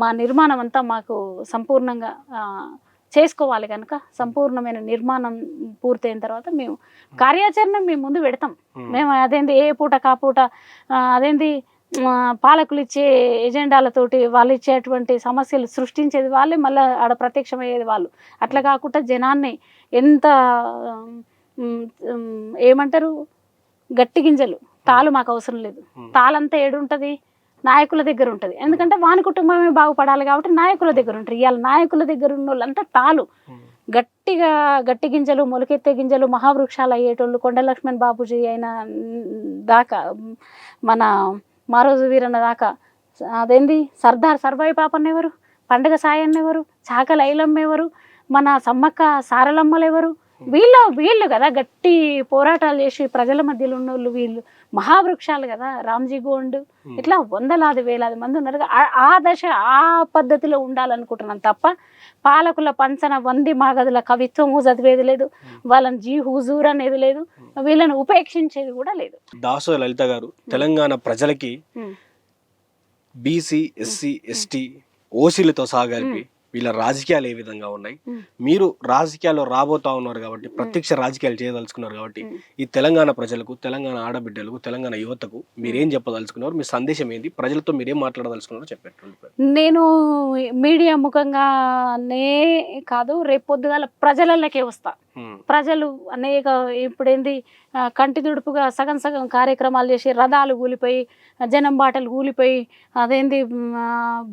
మా నిర్మాణం అంతా మాకు సంపూర్ణంగా చేసుకోవాలి కనుక సంపూర్ణమైన నిర్మాణం పూర్తయిన తర్వాత మేము కార్యాచరణ మేము ముందు పెడతాం. మేము అదేంది ఏ పూట కాపూట అదేంది పాలకులు ఇచ్చే ఎజెండాలతోటి వాళ్ళు ఇచ్చేటువంటి సమస్యలు సృష్టించేది వాళ్ళే, మళ్ళీ ఆడ ప్రత్యక్షమయ్యేది వాళ్ళు. అట్లా కాకుండా జనాన్ని ఎంత ఏమంటారు గట్టి గింజలు తాలు మాకు అవసరం లేదు. తాళంతా ఏడుంటుంది, నాయకుల దగ్గర ఉంటుంది. ఎందుకంటే వాని కుటుంబమే బాగుపడాలి కాబట్టి నాయకుల దగ్గర ఉంటారు. ఇవాళ నాయకుల దగ్గర ఉన్న వాళ్ళంతా తాలు గట్టి గింజలు, మొలకెత్తే గింజలు, మహావృక్షాలు అయ్యేటోళ్ళు. కొండ లక్ష్మణ్ బాపూజీ అయిన దాకా మన మారోజు వీరన్న దాకా అదేంది సర్దార్ సర్వాయి పాపన్న ఎవరు, పండుగ సాయన్న ఎవరు, చాకలి ఐలమ్మ ఎవరు, మన సమ్మక్క సారలమ్మలు ఎవరు, వీళ్ళు కదా గట్టి పోరాటాలు చేసి ప్రజల మధ్యలో ఉన్న వాళ్ళు, వీళ్ళు మహావృక్షాలు కదా. రామ్జీ గోండ్ ఇట్లా వందలాది వేలాది మంది ఉన్నారు. ఆ దశ ఆ పద్ధతిలో ఉండాలనుకుంటున్నాను తప్ప పాలకుల పంచన వంది మాగదుల కవిత్వము చదివేది లేదు, వాళ్ళని జీ హుజూర్ అనేది లేదు, వీళ్ళని ఉపేక్షించేది కూడా లేదు. దాసో లలిత గారు, తెలంగాణ ప్రజలకి బీసీ, ఎస్సీ, ఎస్టీ, ఓసీలతో సాగలిపి వీళ్ళ రాజకీయాలు ఏ విధంగా ఉన్నాయి, మీరు రాజకీయాల్లో రాబోతా ఉన్నారు కాబట్టి, ప్రత్యక్ష రాజకీయాలు చేయదలుచుకున్నారు కాబట్టి, ఈ తెలంగాణ ప్రజలకు, తెలంగాణ ఆడబిడ్డలకు, తెలంగాణ యువతకు మీరేం చెప్పదలుచుకున్నారు, మీ సందేశం ఏంటి, ప్రజలతో మీరేం మాట్లాడదలుచుకున్నారో చెప్పండి. నేను మీడియా ముఖంగానే కాదు, రేపు పొద్దుగాల ప్రజలకే వస్తా. ప్రజలు అనేక ఇప్పుడేంది కంటి తుడుపుగా సగం సగం కార్యక్రమాలు చేసి రథాలు కూలిపోయి, జనం బాటలు కూలిపోయి, అదేంది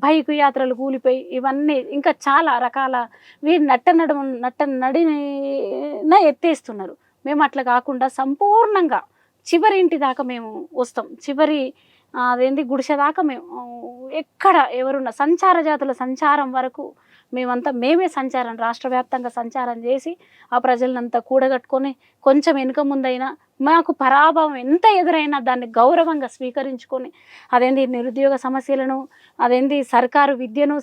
బైక్ యాత్రలు కూలిపోయి, ఇవన్నీ ఇంకా చాలా రకాల వీరు నట్ట నడిన ఎత్తేస్తున్నారు. మేము అట్లా కాకుండా సంపూర్ణంగా చివరి ఇంటి దాకా మేము వస్తాం. చివరి అదేంది గుడిసె దాకా మేము ఎక్కడ ఎవరున్న సంచార జాతుల సంచారం వరకు మేమే సంచారం, రాష్ట్ర వ్యాప్తంగా సంచారం చేసి ఆ ప్రజలంతా కూడగట్టుకొని కొంచెం వెనుక ముందైనా మాకు పరాభవం ఎంత ఎదురైనా దాన్ని గౌరవంగా స్వీకరించుకొని, అదేంది నిరుద్యోగ సమస్యలను, అదేంది సర్కారు విద్యను,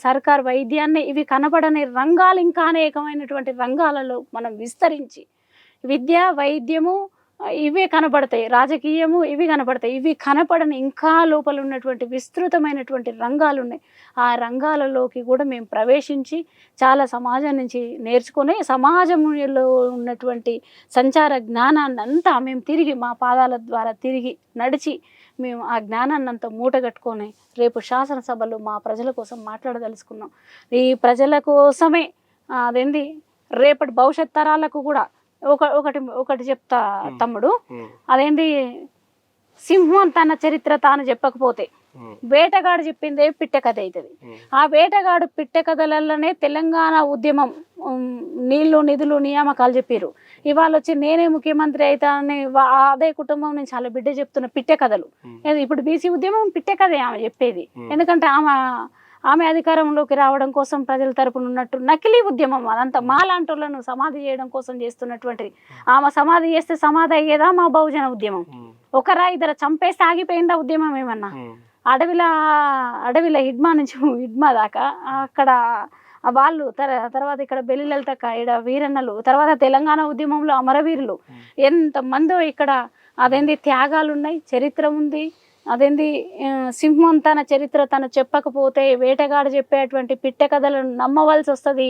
సర్కారు వైద్యాన్ని, ఇవి కనబడని రంగాలు ఇంకా అనేకమైనటువంటి రంగాలలో మనం విస్తరించి, విద్య వైద్యము ఇవే కనబడతాయి, రాజకీయము ఇవి కనబడతాయి, ఇవి కనపడని ఇంకా లోపల ఉన్నటువంటి విస్తృతమైనటువంటి రంగాలు ఉన్నాయి. ఆ రంగాలలోకి కూడా మేము ప్రవేశించి చాలా సమాజం నుంచి నేర్చుకొని, సమాజంలో ఉన్నటువంటి సంచార జ్ఞానాన్ని అంతా మేము తిరిగి మా పాదాల ద్వారా తిరిగి నడిచి మేము ఆ జ్ఞానాన్ని అంతా మూటగట్టుకొని రేపు శాసనసభలో మా ప్రజల కోసం మాట్లాడదలుచుకున్నాం. ఈ ప్రజల కోసమే అదేంది రేపటి భవిష్యత్ తరాలకు కూడా ఒకటి చెప్తా తమ్ముడు, అదేంటి సింహం తన చరిత్ర తాను చెప్పకపోతే వేటగాడు చెప్పిందే పిట్ట కథ అవుతుంది. ఆ వేటగాడు పిట్ట కథలలోనే తెలంగాణ ఉద్యమం నీళ్లు నిధులు నియామకాలు చెప్పారు. ఇవాళ వచ్చి నేనే ముఖ్యమంత్రి అవుతానని అదే కుటుంబం నుంచి చాలా బిడ్డ చెప్తున్న పిట్ట కథలు. ఇప్పుడు బీసీ ఉద్యమం పిట్ట కథే ఆమె చెప్పేది. ఎందుకంటే ఆమె అధికారంలోకి రావడం కోసం ప్రజల తరపున ఉన్నట్టు నకిలీ ఉద్యమం అదంతా మాలాంటి వాళ్ళను సమాధి చేయడం కోసం చేస్తున్నటువంటిది. ఆమె సమాధి చేస్తే సమాధి అయ్యేదా మా బహుజన ఉద్యమం? ఒకరా ఇద్దరు చంపేస్తే ఆగిపోయిందా ఉద్యమం ఏమన్నా? అడవిల హిడ్మా దాకా అక్కడ వాళ్ళు తర్వాత ఇక్కడ బెల్లిలతక్క, ఇక్కడ వీరన్నలు, తర్వాత తెలంగాణ ఉద్యమంలో అమరవీరులు ఎంతమందో ఇక్కడ అదేంది త్యాగాలు ఉన్నాయి, చరిత్ర ఉంది. అదేంది సింహం తన చరిత్ర తను చెప్పకపోతే వేటగాడు చెప్పేటువంటి పిట్టె కథలను నమ్మవలసి వస్తుంది.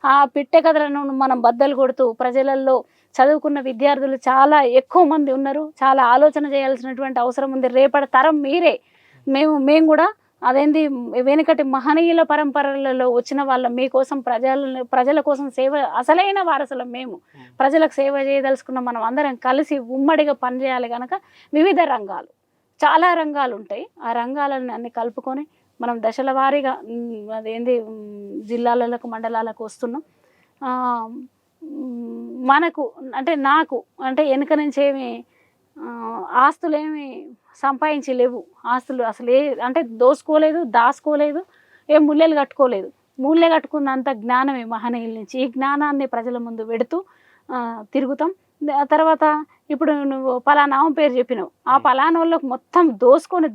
ఆ పిట్టె కథలను మనం బద్దలు కొడుతూ ప్రజలలో చదువుకున్న విద్యార్థులు చాలా ఎక్కువ మంది ఉన్నారు. చాలా ఆలోచన చేయాల్సినటువంటి అవసరం ఉంది. రేపటి తరం మీరే. మేము కూడా అదేంది వెనుకటి మహనీయుల పరంపరలలో వచ్చిన వాళ్ళం. మీకోసం ప్రజల కోసం సేవ, అసలైన వారసులం మేము. ప్రజలకు సేవ చేయదలుచుకున్న మనం అందరం కలిసి ఉమ్మడిగా పనిచేయాలి కనుక వివిధ రంగాలు, చాలా రంగాలు ఉంటాయి. ఆ రంగాలను అన్ని కలుపుకొని మనం దశల వారీగా అదేంది జిల్లాలకు మండలాలకు వస్తున్నాం. మనకు నాకు వెనుక నుంచి ఏమి ఆస్తులేమి సంపాదించి లేవు. ఆస్తులు అసలు దోసుకోలేదు, దాచుకోలేదు, ఏం ముళ్ళెలు కట్టుకోలేదు. ముళ్ళె కట్టుకున్నంత జ్ఞానమే మహనీయుల నుంచి. ఈ జ్ఞానాన్ని ప్రజల ముందు పెడుతూ తిరుగుతాం. తర్వాత ఇప్పుడు నువ్వు పలానా పేరు చెప్పినావు, ఆ పలానా వాళ్ళకు మొత్తం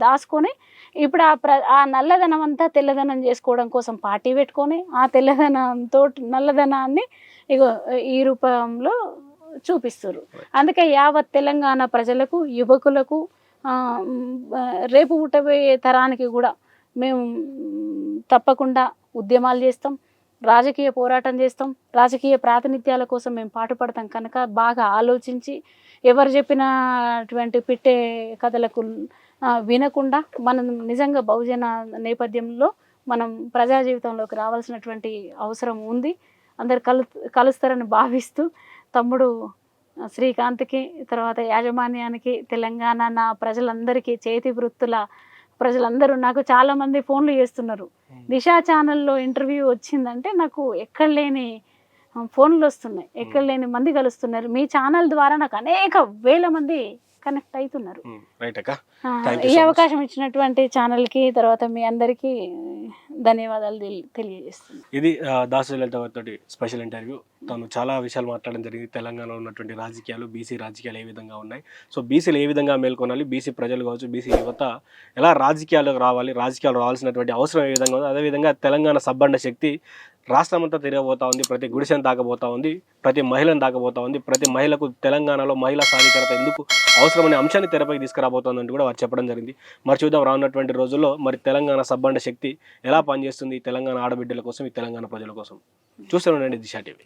దాచుకొని ఇప్పుడు ఆ నల్లధనం అంతా తెల్లధనం చేసుకోవడం కోసం పార్టీ పెట్టుకొని ఆ తెల్లధనంతో నల్లధనాన్ని ఈ రూపంలో చూపిస్తారు. అందుకే యావత్ తెలంగాణ ప్రజలకు, యువకులకు, రేపు పుట్టబోయే తరానికి కూడా మేము తప్పకుండా ఉద్యమాలు చేస్తాం, రాజకీయ పోరాటం చేస్తాం, రాజకీయ ప్రాతినిధ్యాల కోసం మేము పాటుపడతాం. కనుక బాగా ఆలోచించి ఎవరు చెప్పినటువంటి పిట్టే కథలకు వినకుండా మనం నిజంగా బహుజన నేపథ్యంలో మనం ప్రజా జీవితంలోకి రావాల్సినటువంటి అవసరం ఉంది. అందరు కలుస్తారని భావిస్తూ తమ్ముడు శ్రీకాంత్కి, తర్వాత యాజమాన్యానికి, తెలంగాణ నా ప్రజలందరికీ, చేతి వృత్తుల ప్రజలందరూ నాకు చాలామంది ఫోన్లు చేస్తున్నారు. దిశా ఛానల్లో ఇంటర్వ్యూ వచ్చిందంటే నాకు ఎక్కడ లేని ఫోన్లు వస్తున్నాయి, ఎక్కడ లేని మంది కలుస్తున్నారు. మీ ఛానల్ ద్వారా నాకు అనేక వేల మంది కనెక్ట్ అవుతున్నారు. రైట్ అక్క. ఆ, Thank you ఈ so much. అవకాశం ఇచ్చినటువంటి ఛానల్కి తర్వాత మీ అందరికీ ధన్యవాదాలు తెలియజేస్తున్నాను. ఇది దాసు లలిత తోటి స్పెషల్ ఇంటర్వ్యూ. తను చాలా విషయాలు మాట్లాడడం జరిగింది. తెలంగాణలో ఉన్నటువంటి రాజకీయాలు, బీసీ రాజకీయాలు ఏ విధంగా ఉన్నాయి, సో బీసీలు ఏ విధంగా మేల్కొనాలి, బీసీ ప్రజలు కావచ్చు, బీసీ యువత ఎలా రాజకీయాలకు రావాలి, రాజకీయాలు రావాల్సినటువంటి అవసరం ఏ విధంగా ఉంది, అదేవిధంగా తెలంగాణ సబ్బండ శక్తి రాష్ట్రం అంతా తిరగబోతా ఉంది, ప్రతి గుడిసెను దాకబోతా ఉంది, ప్రతి మహిళను దాకబోతా ఉంది, ప్రతి మహిళకు తెలంగాణలో మహిళా సాధికారత ఎందుకు అవసరమనే అంశాన్ని తెరపైకి తీసుకురాబోతోందని కూడా వారు చెప్పడం జరిగింది. మరి చూద్దాం రానున్నటువంటి రోజుల్లో మరి తెలంగాణ సబ్బండ శక్తి ఎలా పనిచేస్తుంది ఈ తెలంగాణ ఆడబిడ్డల కోసం, ఈ తెలంగాణ ప్రజల కోసం. చూస్తూనే ఉండండి దిశ టీవీ.